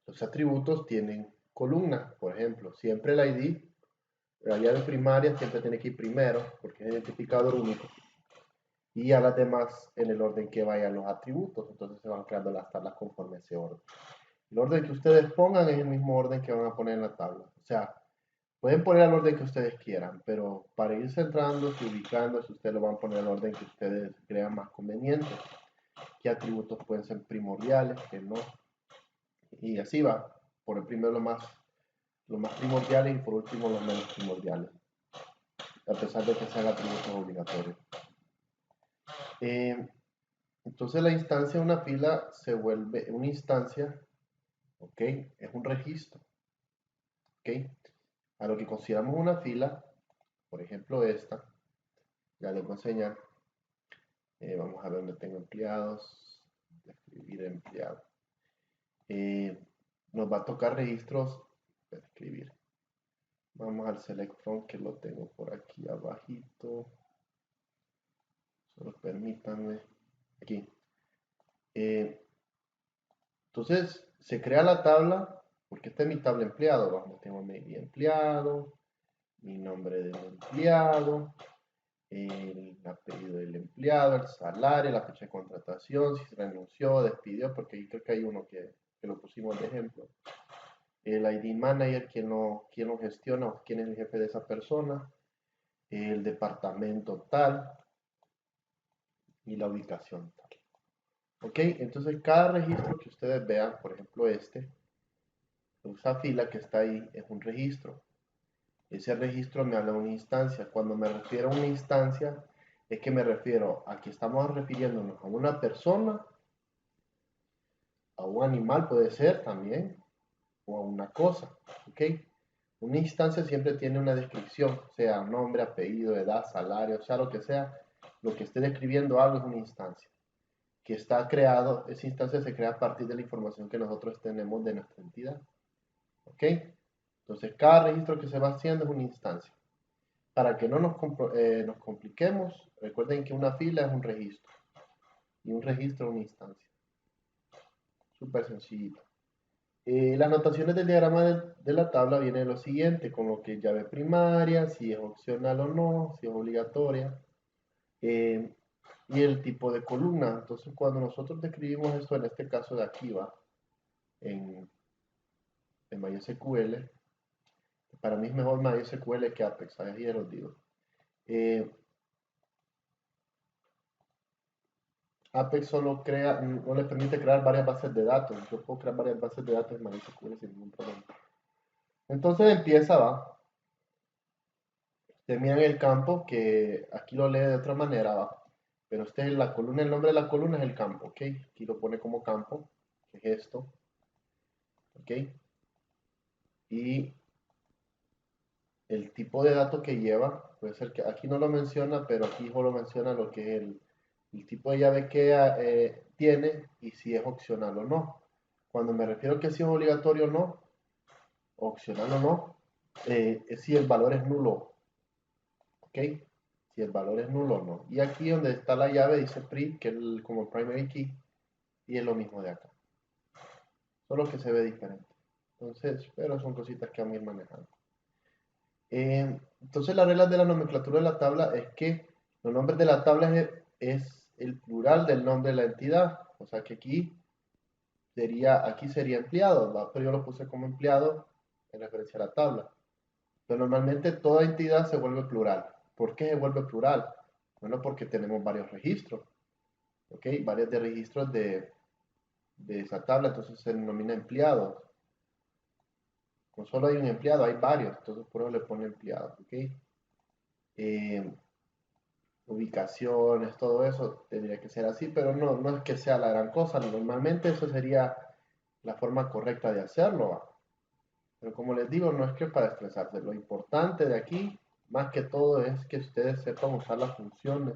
Los atributos tienen columnas, por ejemplo, siempre el ID, la llave primaria siempre tiene que ir primero, porque es identificador único, y a las demás en el orden que vayan los atributos, entonces se van creando las tablas conforme ese orden. El orden que ustedes pongan es el mismo orden que van a poner en la tabla, o sea, pueden poner el orden que ustedes quieran, pero para ir centrándose y ubicándose, ustedes lo van a poner el orden que ustedes crean más conveniente. Qué atributos pueden ser primordiales, que no. Y así va. Por el primero los más primordiales y por último los menos primordiales. A pesar de que sean atributos obligatorios. Entonces la instancia de una fila se vuelve una instancia, ¿ok? Es un registro, ¿ok? A lo que consideramos una fila, por ejemplo esta, ya les voy a enseñar. Vamos a ver dónde tengo empleados, escribir empleado. Nos va a tocar registros, escribir. Vamos al select from, que lo tengo por aquí abajito. Solo permítanme. Aquí. Entonces, se crea la tabla, porque esta es mi tabla empleado. Vamos, tengo mi empleado, mi nombre del empleado, el apellido del empleado, el salario, la fecha de contratación, si se renunció, despidió, porque ahí creo que hay uno que lo pusimos de ejemplo. El ID manager, quién lo gestiona o quién es el jefe de esa persona, el departamento tal y la ubicación tal. Ok, entonces cada registro que ustedes vean, por ejemplo esa fila que está ahí es un registro. Ese registro me habla de una instancia. Cuando me refiero a una instancia, es que me refiero a que estamos refiriéndonos a una persona, a un animal puede ser también, o a una cosa. ¿Ok? Una instancia siempre tiene una descripción, sea nombre, apellido, edad, salario, sea lo que sea. Lo que esté describiendo algo es una instancia que está creado, esa instancia se crea a partir de la información que nosotros tenemos de nuestra entidad. ¿Ok? Entonces, cada registro que se va haciendo es una instancia. Para que no nos compliquemos, recuerden que una fila es un registro y un registro es una instancia. Súper sencillito. Las notaciones del diagrama de la tabla vienen lo siguiente, con lo que es llave primaria, si es opcional o no, si es obligatoria, y el tipo de columna. Entonces, cuando nosotros describimos esto, en este caso de aquí va, en MySQL, para mí es mejor MySQL que Apex, ahí los digo. Apex solo crea, no le permite crear varias bases de datos. Yo puedo crear varias bases de datos en MySQL sin ningún problema. Entonces empieza, va. Termina en el campo, que aquí lo lee de otra manera, va. Pero este es la columna, el nombre de la columna es el campo, ¿ok? Aquí lo pone como campo, que es esto, ¿ok? Y el tipo de dato que lleva, puede ser que aquí no lo menciona, pero aquí solo menciona lo que es el tipo de llave que tiene y si es opcional o no. Cuando me refiero a que si es obligatorio o no, opcional o no, es si el valor es nulo, ¿ok? si el valor es nulo o no. Y aquí donde está la llave dice print, que es como primary key, y es lo mismo de acá. Solo que se ve diferente. Entonces, pero son cositas que vamos a ir manejando. Entonces las reglas de la nomenclatura de la tabla es que los nombres de la tabla es el plural del nombre de la entidad. O sea que aquí sería empleado, ¿va? Pero yo lo puse como empleado en referencia a la tabla. Pero normalmente toda entidad se vuelve plural. ¿Por qué se vuelve plural? Bueno, porque tenemos varios registros. ¿Ok? Varios de registros de esa tabla, entonces se denomina empleados. No solo hay un empleado, hay varios, entonces por eso le pone empleado. ¿Ok? Eh, Ubicaciones, todo eso tendría que ser así, pero no es que sea la gran cosa. Normalmente eso sería la forma correcta de hacerlo, ¿va? Pero como les digo, no es que para estresarse. Lo importante de aquí, más que todo, es que ustedes sepan usar las funciones,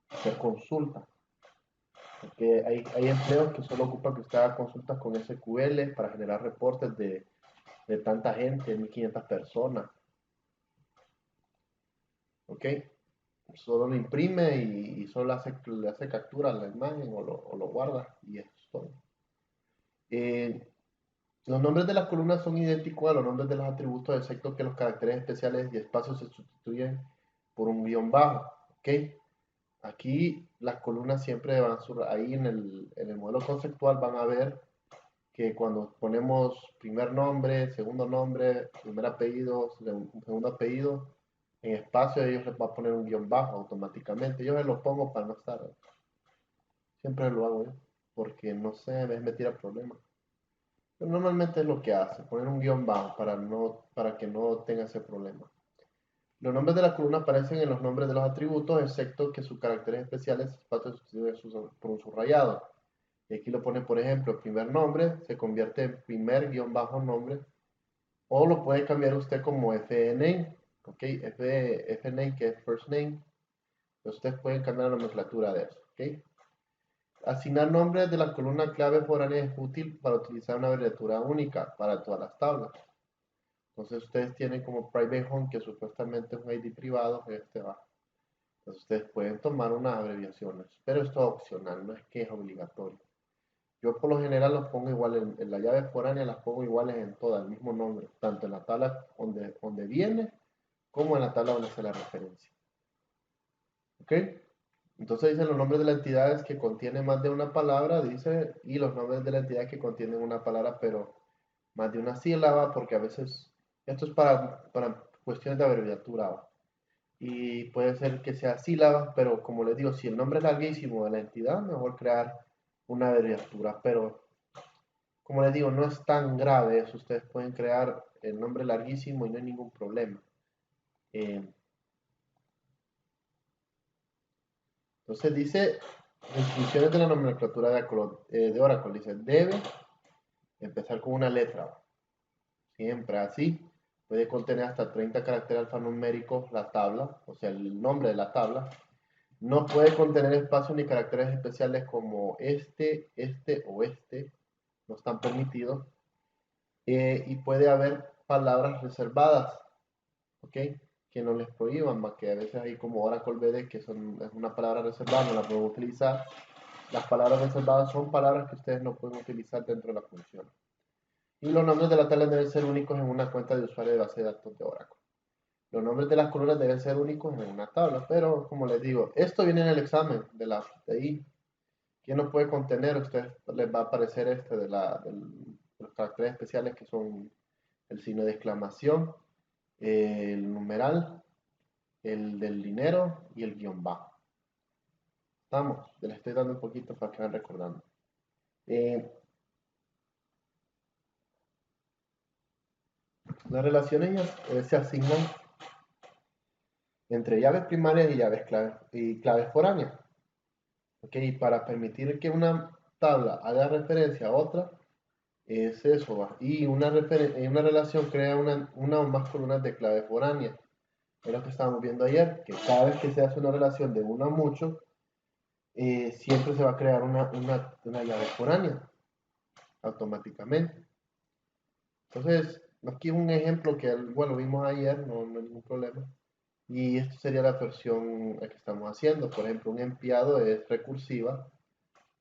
hacer consultas. Porque hay empleos que solo ocupan que usted haga consultas con SQL para generar reportes de tanta gente, 1500 personas. ¿Ok? Solo lo imprime y solo le hace captura a la imagen o lo guarda y eso es todo. Eh, los nombres de las columnas son idénticos a los nombres de los atributos, excepto que los caracteres especiales y espacios se sustituyen por un guión bajo. ¿Ok? Aquí las columnas siempre van a ahí en el modelo conceptual van a ver que cuando ponemos primer nombre, segundo nombre, primer apellido, segundo apellido, en espacio ellos les va a poner un guión bajo automáticamente. Yo se lo pongo para no estar, siempre lo hago yo, porque no sé, a veces me tira problemas. Pero normalmente es lo que hace, poner un guión bajo para que no tenga ese problema. Los nombres de la columna aparecen en los nombres de los atributos, excepto que sus caracteres especiales se sustituyen por un subrayado. Y aquí lo pone, por ejemplo, primer nombre, se convierte en primer guión bajo nombre, o lo puede cambiar usted como FName, ¿ok? FName, que es first name. Ustedes pueden cambiar la nomenclatura de eso, ¿ok? Asignar nombres de la columna clave foránea es útil para utilizar una abreviatura única para todas las tablas. Entonces ustedes tienen como private home, que supuestamente es un ID privado, este va. Entonces ustedes pueden tomar unas abreviaciones, pero esto es opcional, no es que es obligatorio. Yo por lo general los pongo igual en la llave foránea, las pongo iguales en todas, el mismo nombre, tanto en la tabla donde viene, como en la tabla donde hace la referencia. ¿Ok? Entonces dicen los nombres de las entidades que contienen más de una palabra, dice, y los nombres de la entidad que contienen una palabra, pero más de una sílaba, porque a veces, esto es para cuestiones de abreviatura, ¿va? Y puede ser que sea sílaba, pero como les digo, si el nombre es larguísimo de la entidad, mejor crear una abreviatura, pero como les digo, no es tan grave eso, ustedes pueden crear el nombre larguísimo y no hay ningún problema. Entonces dice, instrucciones de la nomenclatura de Oracle, dice, debe empezar con una letra, siempre así. Puede contener hasta 30 caracteres alfanuméricos la tabla, o sea, el nombre de la tabla. No puede contener espacios ni caracteres especiales como este o este, no están permitidos. Y puede haber palabras reservadas, ¿ok? Que no les prohíban, más que a veces hay como Oracle BD, que es una palabra reservada, no la pueden utilizar. Las palabras reservadas son palabras que ustedes no pueden utilizar dentro de la función. Y los nombres de la tabla deben ser únicos en una cuenta de usuario de base de datos de Oracle. Los nombres de las columnas deben ser únicos en una tabla, pero como les digo, esto viene en el examen de ahí. ¿Quién no puede contener? A ustedes les va a aparecer de los caracteres especiales que son el signo de exclamación, el numeral, el del dinero y el guión bajo. Estamos, les estoy dando un poquito para que vayan recordando. Las relaciones se asignan entre llaves primarias y llaves claves foráneas. ¿Okay? Para permitir que una tabla haga referencia a otra, es eso, ¿va? Y una relación crea una o más columnas de clave foránea. Es lo que estábamos viendo ayer, que cada vez que se hace una relación de uno a mucho, siempre se va a crear una llave foránea automáticamente. Entonces, aquí es un ejemplo que igual lo vimos ayer, no hay ningún problema. Y esto sería la versión que estamos haciendo. Por ejemplo, un empleado es recursiva,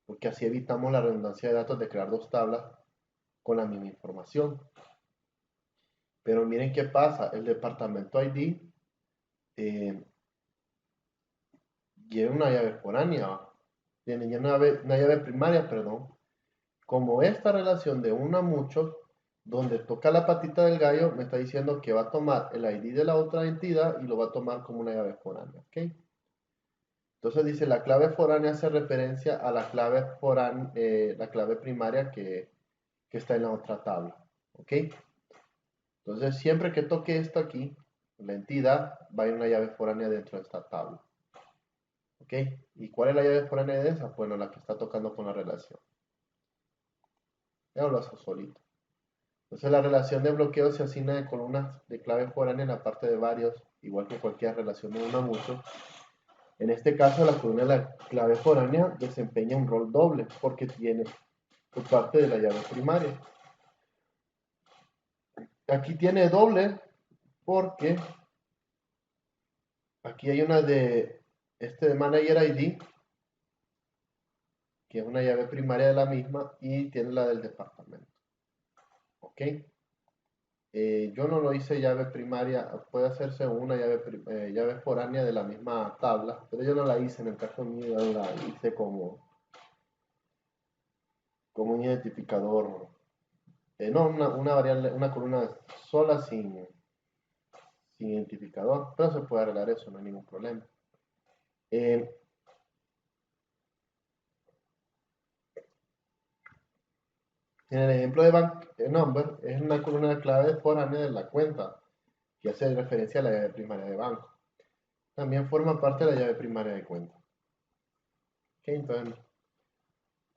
porque así evitamos la redundancia de datos de crear dos tablas con la misma información. Pero miren qué pasa, el departamento ID lleva una llave foránea, tiene una llave primaria, perdón. Como esta relación de uno a muchos, donde toca la patita del gallo, me está diciendo que va a tomar el ID de la otra entidad y lo va a tomar como una llave foránea, ¿ok? Entonces dice, la clave foránea hace referencia a la clave primaria que está en la otra tabla, ¿ok? Entonces siempre que toque esto aquí, la entidad va a ir una llave foránea dentro de esta tabla, ¿ok? ¿Y cuál es la llave foránea de esa? Bueno, la que está tocando con la relación. Ya lo hace solito. Entonces la relación de bloqueo se asigna de columnas de clave foránea en la parte de varios, igual que cualquier relación de uno a muchos. En este caso, la columna de la clave foránea desempeña un rol doble porque tiene por parte de la llave primaria. Aquí tiene doble porque aquí hay una de Manager ID, que es una llave primaria de la misma, y tiene la del departamento. ¿Ok? Yo no lo hice llave primaria, puede hacerse una llave foránea de la misma tabla, pero yo no la hice, en el caso mío la hice como un identificador, no, una variable, una columna sola sin identificador, pero se puede arreglar eso, no hay ningún problema. Eh, en el ejemplo de bank number, es una columna de clave foránea de la cuenta, que hace referencia a la llave primaria de banco. También forma parte de la llave primaria de cuenta. ¿Okay? Entonces,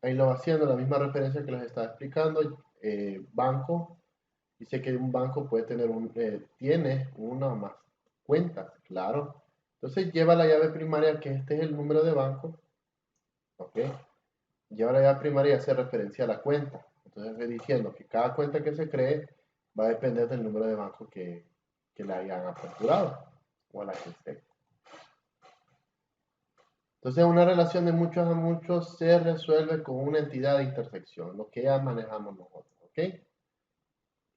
ahí lo va haciendo, la misma referencia que les estaba explicando. Banco, dice que un banco puede tener tiene una o más cuentas, claro. Entonces lleva la llave primaria, que este es el número de banco, ¿ok? Lleva la llave primaria y hace referencia a la cuenta. Entonces estoy diciendo que cada cuenta que se cree va a depender del número de banco que le hayan aperturado o a la que esté. Entonces una relación de muchos a muchos se resuelve con una entidad de intersección, lo que ya manejamos nosotros, ¿ok?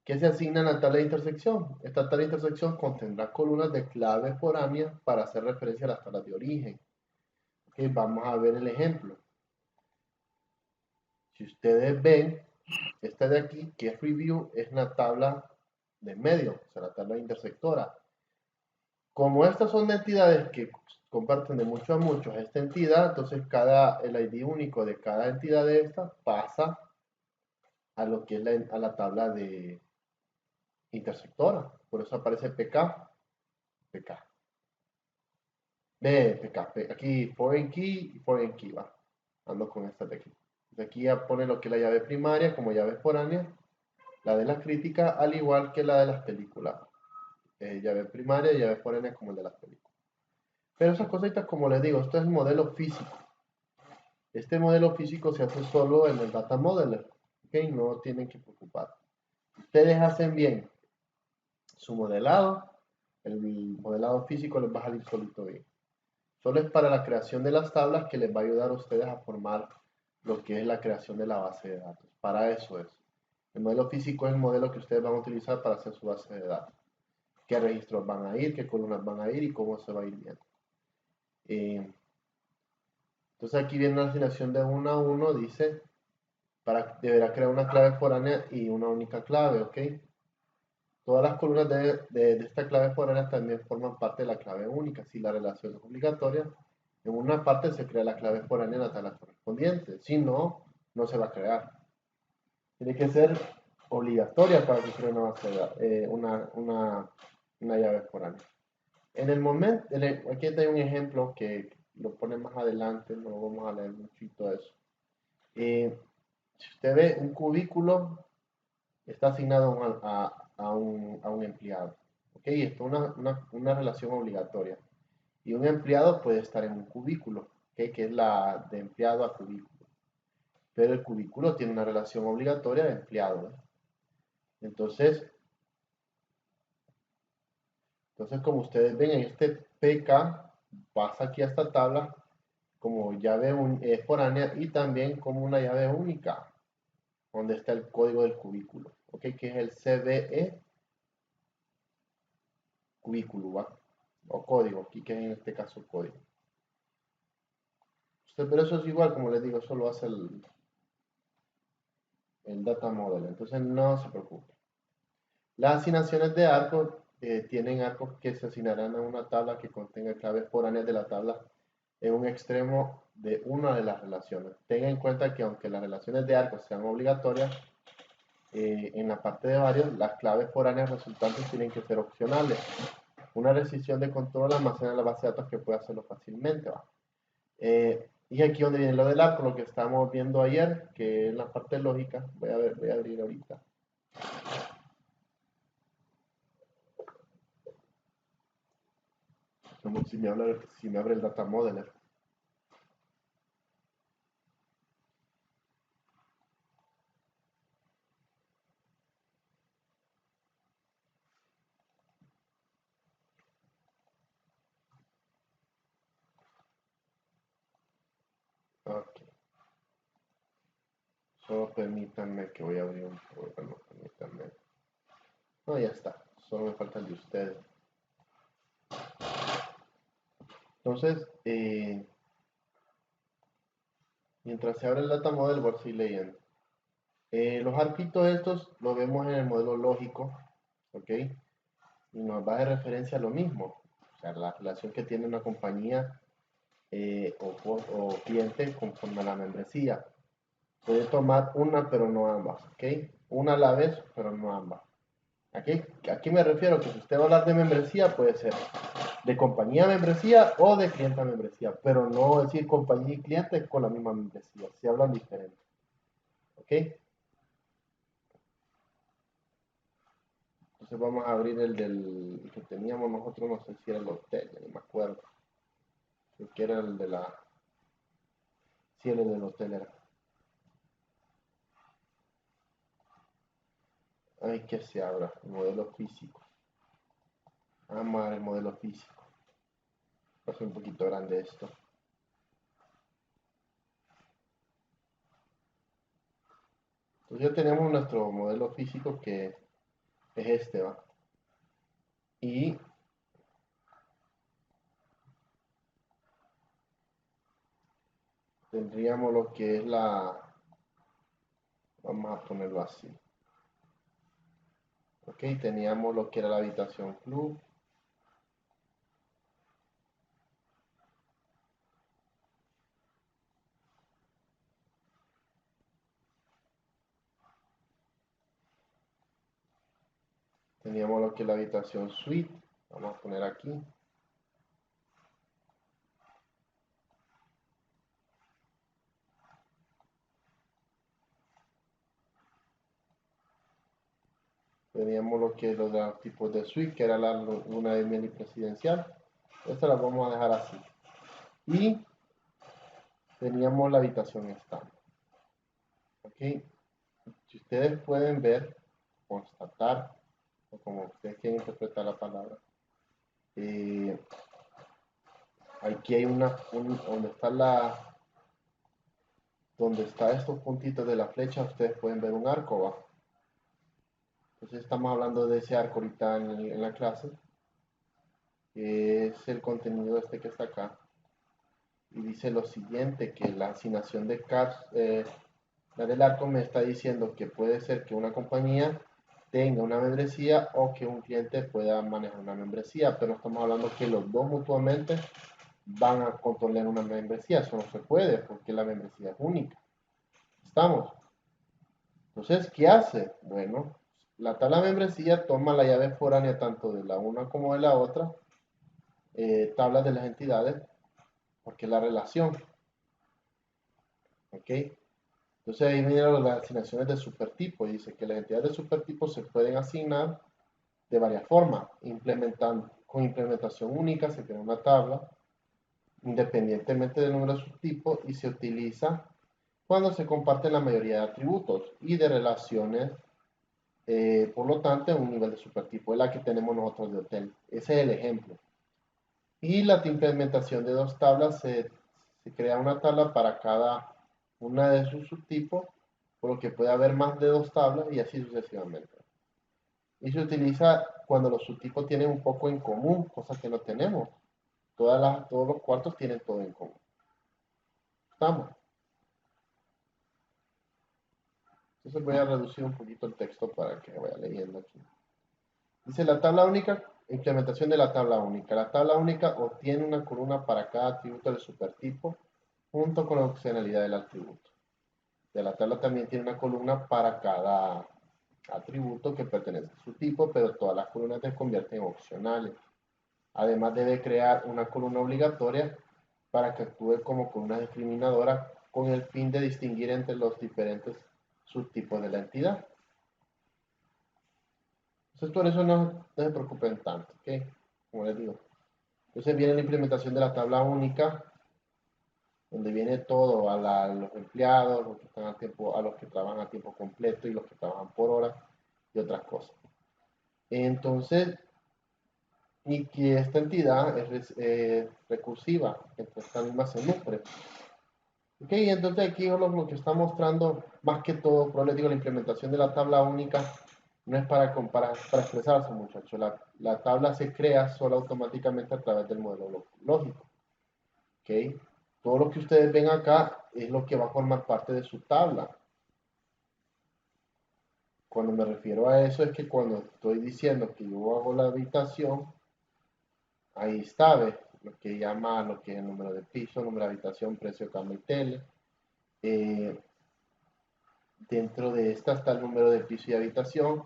¿Qué se asigna en la tabla de intersección? Esta tabla de intersección contendrá columnas de clave foránea para hacer referencia a las tablas de origen. ¿Ok? Vamos a ver el ejemplo. Si ustedes ven, esta de aquí, que es review, es una tabla de medio, o sea, la tabla intersectora. Como estas son de entidades que comparten de mucho a muchos esta entidad, entonces el ID único de cada entidad de esta pasa a lo que es a la tabla de intersectora. Por eso aparece PK, PK. Aquí foreign key y foreign key, va. Ando con esta de aquí. De aquí ya pone lo que es la llave primaria como llave foránea, la de la crítica, al igual que la de las películas. Llave primaria y llave foránea como el de las películas. Pero esas cositas, como les digo, esto es modelo físico. Este modelo físico se hace solo en el Data Modeler. ¿Ok? No tienen que preocupar. Ustedes hacen bien su modelado, el modelado físico les va a salir solito bien. Solo es para la creación de las tablas que les va a ayudar a ustedes a formar lo que es la creación de la base de datos. Para eso es. El modelo físico es el modelo que ustedes van a utilizar para hacer su base de datos. Qué registros van a ir, qué columnas van a ir y cómo se va a ir viendo. Entonces aquí viene la asignación de 1 a 1, dice, deberá crear una clave foránea y una única clave, ¿ok? Todas las columnas de esta clave foránea también forman parte de la clave única. Si la relación es obligatoria, en una parte se crea la clave foránea en la tabla correspondiente. Si no, no se va a crear. Tiene que ser obligatoria para que cree una llave foránea. En el momento, aquí hay un ejemplo que lo pone más adelante, no vamos a leer muchito eso. Si usted ve un cubículo, está asignado a un empleado. ¿Ok? Esto es una relación obligatoria. Y un empleado puede estar en un cubículo, ¿ok? Que es la de empleado a cubículo. Pero el cubículo tiene una relación obligatoria de empleado. Entonces, Entonces, como ustedes ven en este PK, pasa aquí a esta tabla como llave foránea y también como una llave única, donde está el código del cubículo, ¿ok? Que es el CVE cubículo, ¿va? O código, aquí que es en este caso código. Pero eso es igual, como les digo, eso lo hace el data model, entonces no se preocupe. Las asignaciones de arcos tienen arcos que se asignarán a una tabla que contenga claves foráneas de la tabla en un extremo de una de las relaciones. Tenga en cuenta que aunque las relaciones de arcos sean obligatorias, en la parte de varios, las claves foráneas resultantes tienen que ser opcionales. Una decisión de control almacena la base de datos que puede hacerlo fácilmente. ¿Va? Y aquí donde viene lo del arco, lo que estábamos viendo ayer, que es la parte lógica. Voy a abrir ahorita. Como si me abre el data modeler. Ok. Solo permítanme que voy a abrir un programa. Permítanme. No, ya está. Solo me falta el de ustedes. Entonces, mientras se abre el data model, voy a seguir leyendo. Los arquitos estos los vemos en el modelo lógico, ¿ok? Y nos va de referencia a lo mismo. O sea, la relación que tiene una compañía o cliente conforme a la membresía. Puede tomar una, pero no ambas, ¿ok? Una a la vez, pero no ambas. Aquí me refiero que si usted va a hablar de membresía, puede ser de compañía a membresía o de cliente a membresía, pero no decir compañía y cliente con la misma membresía, si hablan diferente, ¿ok? Entonces vamos a abrir el del que teníamos nosotros, no sé si era el hotel, no me acuerdo. Creo que era el de la... Sí, el del hotel era. Ay, que se abra, el modelo físico. El modelo físico. Va a ser un poquito grande esto. Entonces ya tenemos nuestro modelo físico que es este, ¿va? Y tendríamos lo que es la... Vamos a ponerlo así. Ok, teníamos lo que era la habitación club. Teníamos lo que es la habitación suite. Vamos a poner aquí. Teníamos lo que es los tipos de suite, que era la luna de miel y presidencial. Esta la vamos a dejar así. Y teníamos la habitación estándar. Ok, si ustedes pueden ver, constatar, o como ustedes quieren interpretar la palabra, eh, aquí hay donde está estos puntitos de la flecha, ustedes pueden ver un arco, ¿va? Entonces estamos hablando de ese arco ahorita en la clase, que es el contenido este que está acá. Y dice lo siguiente, que la asignación de CARS, la del arco me está diciendo que puede ser que una compañía tenga una membresía o que un cliente pueda manejar una membresía, pero estamos hablando que los dos mutuamente van a controlar una membresía. Eso no se puede porque la membresía es única. ¿Estamos? Entonces, ¿qué hace? Bueno, la tabla membresía toma la llave foránea tanto de la una como de la otra, tablas de las entidades, porque es la relación. ¿Ok? Entonces ahí vienen las asignaciones de supertipo. Dice que las entidades de supertipo se pueden asignar de varias formas. Con implementación única se crea una tabla independientemente del número de subtipos y se utiliza cuando se comparten la mayoría de atributos y de relaciones Por lo tanto, es un nivel de supertipo, es la que tenemos nosotros de hotel. Ese es el ejemplo. Y la implementación de dos tablas, se crea una tabla para cada una de sus subtipos, por lo que puede haber más de dos tablas y así sucesivamente. Y se utiliza cuando los subtipos tienen un poco en común, cosas que no tenemos. Todos los cuartos tienen todo en común. ¿Estamos? Entonces voy a reducir un poquito el texto para que vaya leyendo aquí. Dice la tabla única, implementación de la tabla única. La tabla única obtiene una columna para cada atributo del supertipo junto con la opcionalidad del atributo. De la tabla también tiene una columna para cada atributo que pertenece a su tipo, pero todas las columnas se convierten en opcionales. Además debe crear una columna obligatoria para que actúe como columna discriminadora con el fin de distinguir entre los diferentes subtipos de la entidad. Entonces por eso no se preocupen tanto, ¿ok? Como les digo. Entonces viene la implementación de la tabla única, donde viene todo a los empleados, los que están a tiempo, a los que trabajan a tiempo completo y los que trabajan por hora y otras cosas. Entonces, y que esta entidad es recursiva, entre esta misma se nutre. Ok, entonces aquí lo que está mostrando, más que todo, por les digo, la implementación de la tabla única no es para expresarse, muchachos. La tabla se crea sola automáticamente a través del modelo lógico. Ok, todo lo que ustedes ven acá es lo que va a formar parte de su tabla. Cuando me refiero a eso es que cuando estoy diciendo que yo hago la habitación, ahí está, ¿ves? Lo que llama, lo que es el número de piso, número de habitación, precio, cama y tele. Dentro de esta está el número de piso y habitación,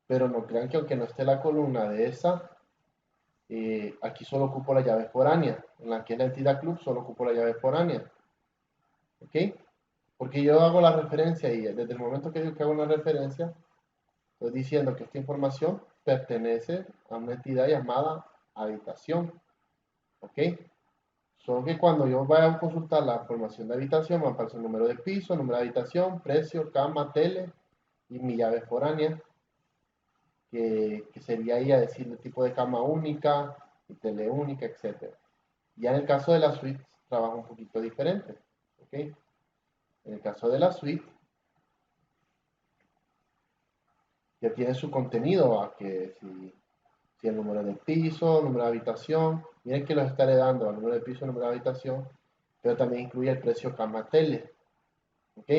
pero no crean que aunque no esté la columna de esa, aquí solo ocupo la llave foránea. En la que es la entidad club, solo ocupo la llave foránea. ¿Ok? Porque yo hago la referencia y desde el momento que digo que hago una referencia, estoy diciendo que esta información pertenece a una entidad llamada habitación. ¿Ok? Solo que cuando yo vaya a consultar la información de habitación, me aparece el número de piso, número de habitación, precio, cama, tele y mi llave foránea, que sería ahí a decir el tipo de cama única, y tele única, etc. Ya en el caso de la suite, trabaja un poquito diferente. ¿Ok? En el caso de la suite, ya tiene su contenido, a que si el número de piso, número de habitación, miren que los estaré dando al número de piso, número de habitación, pero también incluye el precio cama tele. ¿Ok?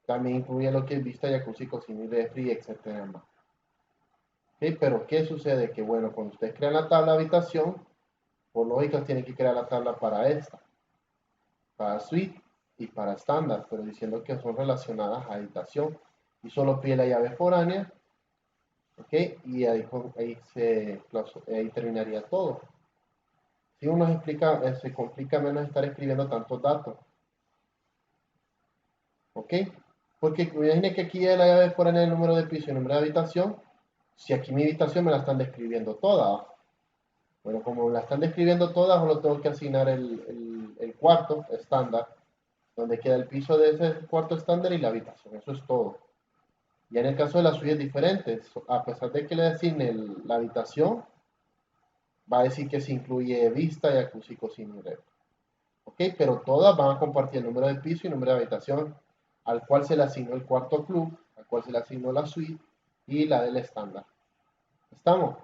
También incluye lo que es vista, jacuzzi, cocina y refri, etcétera más. ¿Ok? Pero ¿qué sucede? Que bueno, cuando ustedes crean la tabla de habitación, por lógica tienen que crear la tabla para esta, para suite y para estándar, pero diciendo que son relacionadas a habitación. Y solo pide la llave foránea, ¿ok? Y ahí terminaría todo. Si uno explica, se complica menos estar escribiendo tantos datos, ¿ok? Porque imagine que aquí ya la llave foránea el número de piso y el número de habitación. Si aquí mi habitación me la están describiendo toda, bueno, como la están describiendo todas, solo tengo que asignar el cuarto estándar, donde queda el piso de ese cuarto estándar y la habitación. Eso es todo. Ya en el caso de la suite es diferente. A pesar de que le asigne la habitación, va a decir que se incluye vista, jacuzzi, cocina y red. ¿Ok? Pero todas van a compartir el número de piso y número de habitación, al cual se le asignó el cuarto club, al cual se le asignó la suite y la del estándar. ¿Estamos?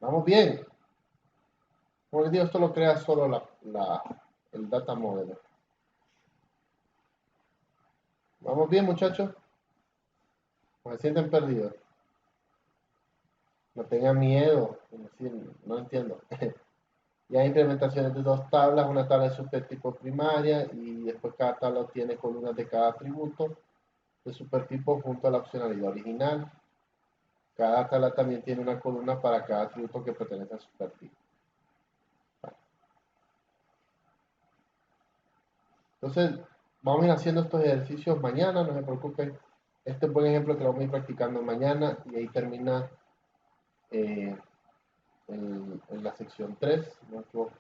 ¿Vamos bien? Como les digo, esto lo crea solo el data model. ¿Vamos bien, muchachos? ¿No se sienten perdidos? No tengan miedo. No entiendo. Y hay implementaciones de dos tablas, una tabla de supertipo primaria y después cada tabla tiene columnas de cada atributo de supertipo junto a la opcionalidad original. Cada tabla también tiene una columna para cada atributo que pertenece al supertipo. Entonces, vamos a ir haciendo estos ejercicios mañana, no se preocupen. Este es un buen ejemplo que lo vamos a ir practicando mañana y ahí termina eh, en la sección 3, no me equivoco.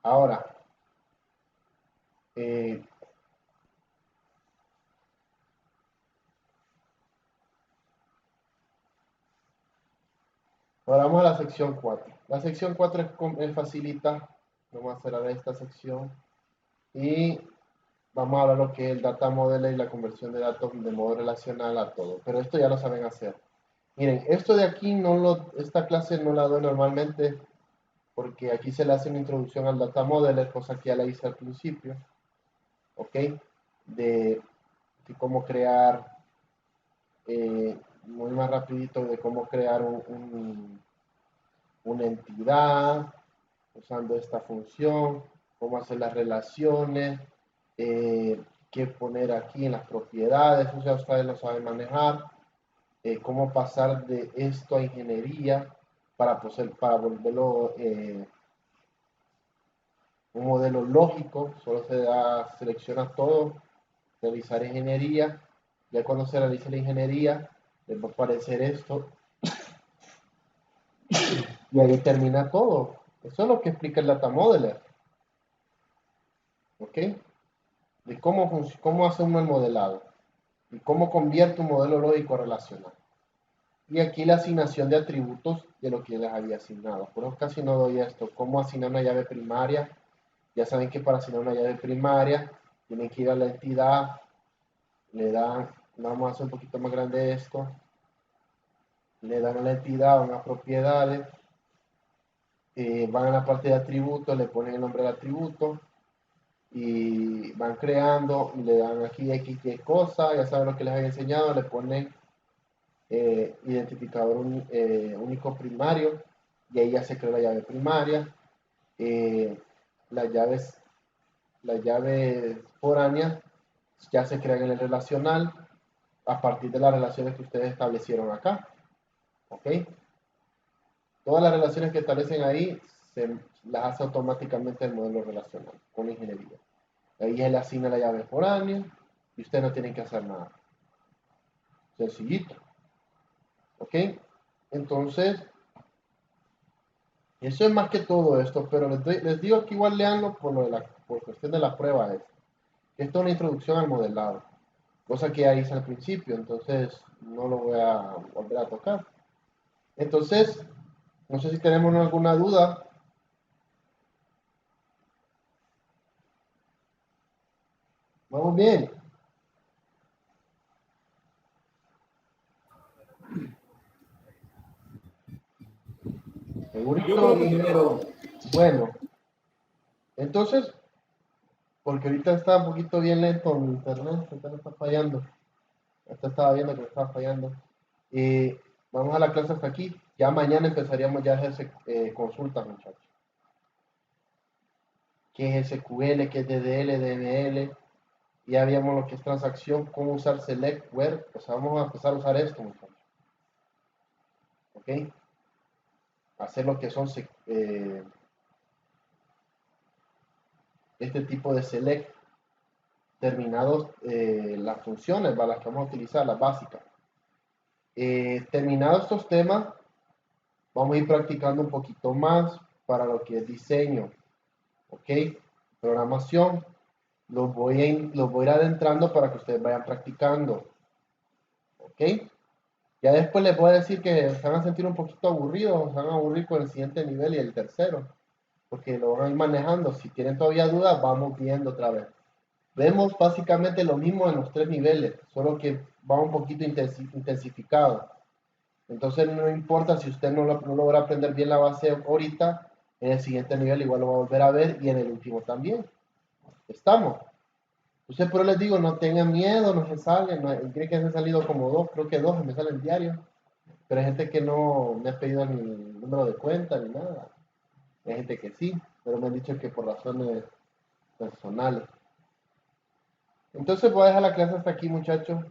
Ahora, eh, Ahora vamos a la sección 4. La sección 4 es facilita. Vamos a cerrar esta sección y vamos a ver lo que es el data model y la conversión de datos de modo relacional a todo. Pero esto ya lo saben hacer. Miren, esto de aquí, esta clase no la doy normalmente porque aquí se le hace una introducción al data model, cosa que ya la hice al principio, ¿ok? De cómo crear, muy más rapidito, de cómo crear una entidad usando esta función, cómo hacer las relaciones, qué poner aquí en las propiedades, eso ya ustedes lo saben manejar, cómo pasar de esto a ingeniería para volverlo un modelo lógico, solo selecciona todo, realizar ingeniería, ya cuando se realice la ingeniería, les va a aparecer esto, y ahí termina todo. Eso es lo que explica el Data Modeler, ¿ok? De cómo hace uno el modelado, y cómo convierte un modelo lógico relacional. Y aquí la asignación de atributos de lo que les había asignado. Por eso casi no doy esto. Cómo asignar una llave primaria. Ya saben que para asignar una llave primaria, tienen que ir a la entidad, le dan, vamos a hacer un poquito más grande esto, le dan a la entidad unas propiedades, van a la parte de atributos, le ponen el nombre del atributo y van creando y le dan aquí X, Y cosa, ya saben lo que les había enseñado, le ponen identificador único primario y ahí ya se crea la llave primaria. Eh, las llaves foráneas ya se crean en el relacional a partir de las relaciones que ustedes establecieron acá. ¿Ok? Todas las relaciones que establecen ahí se las hace automáticamente el modelo relacional con ingeniería. Ahí él asigna la llave foránea y ustedes no tienen que hacer nada. Sencillito. ¿Ok? Entonces, eso es más que todo esto, pero les digo que igual leanlo por cuestión de la prueba. Esto es una introducción al modelado, cosa que ya hice al principio, entonces no lo voy a volver a tocar. Entonces, no sé si tenemos alguna duda. Vamos bien. Yo Segurito. creo que ingeniero. Bueno, entonces, porque ahorita está un poquito bien lento mi internet, ahorita no está fallando. Ahorita estaba viendo que me estaba fallando. Vamos a la clase hasta aquí. Ya mañana empezaríamos ya a hacer consultas, muchachos. ¿Qué es SQL? ¿Qué es DDL? DML? Ya habíamos lo que es transacción, cómo usar select, where. O sea, vamos a empezar a usar esto, muchachos. ¿Ok? Hacer lo que son este tipo de select terminados las funciones para las que vamos a utilizar, las básicas. Terminados estos temas, vamos a ir practicando un poquito más para lo que es diseño, ¿ok? Programación, los voy a ir adentrando para que ustedes vayan practicando, ¿ok? Ya después les voy a decir que se van a sentir un poquito aburridos, se van a aburrir con el siguiente nivel y el tercero, porque lo van a ir manejando. Si tienen todavía dudas, vamos viendo otra vez. Vemos básicamente lo mismo en los tres niveles, solo que va un poquito intensificado. Entonces no importa si usted no logra aprender bien la base ahorita, en el siguiente nivel igual lo va a volver a ver y en el último también. Estamos. Entonces, pero les digo, no tengan miedo, no se salen. No, creo que se han salido como dos, creo que dos me salen diarios. Pero hay gente que no me ha pedido ni el número de cuenta ni nada. Hay gente que sí, pero me han dicho que por razones personales. Entonces voy a dejar la clase hasta aquí, muchachos.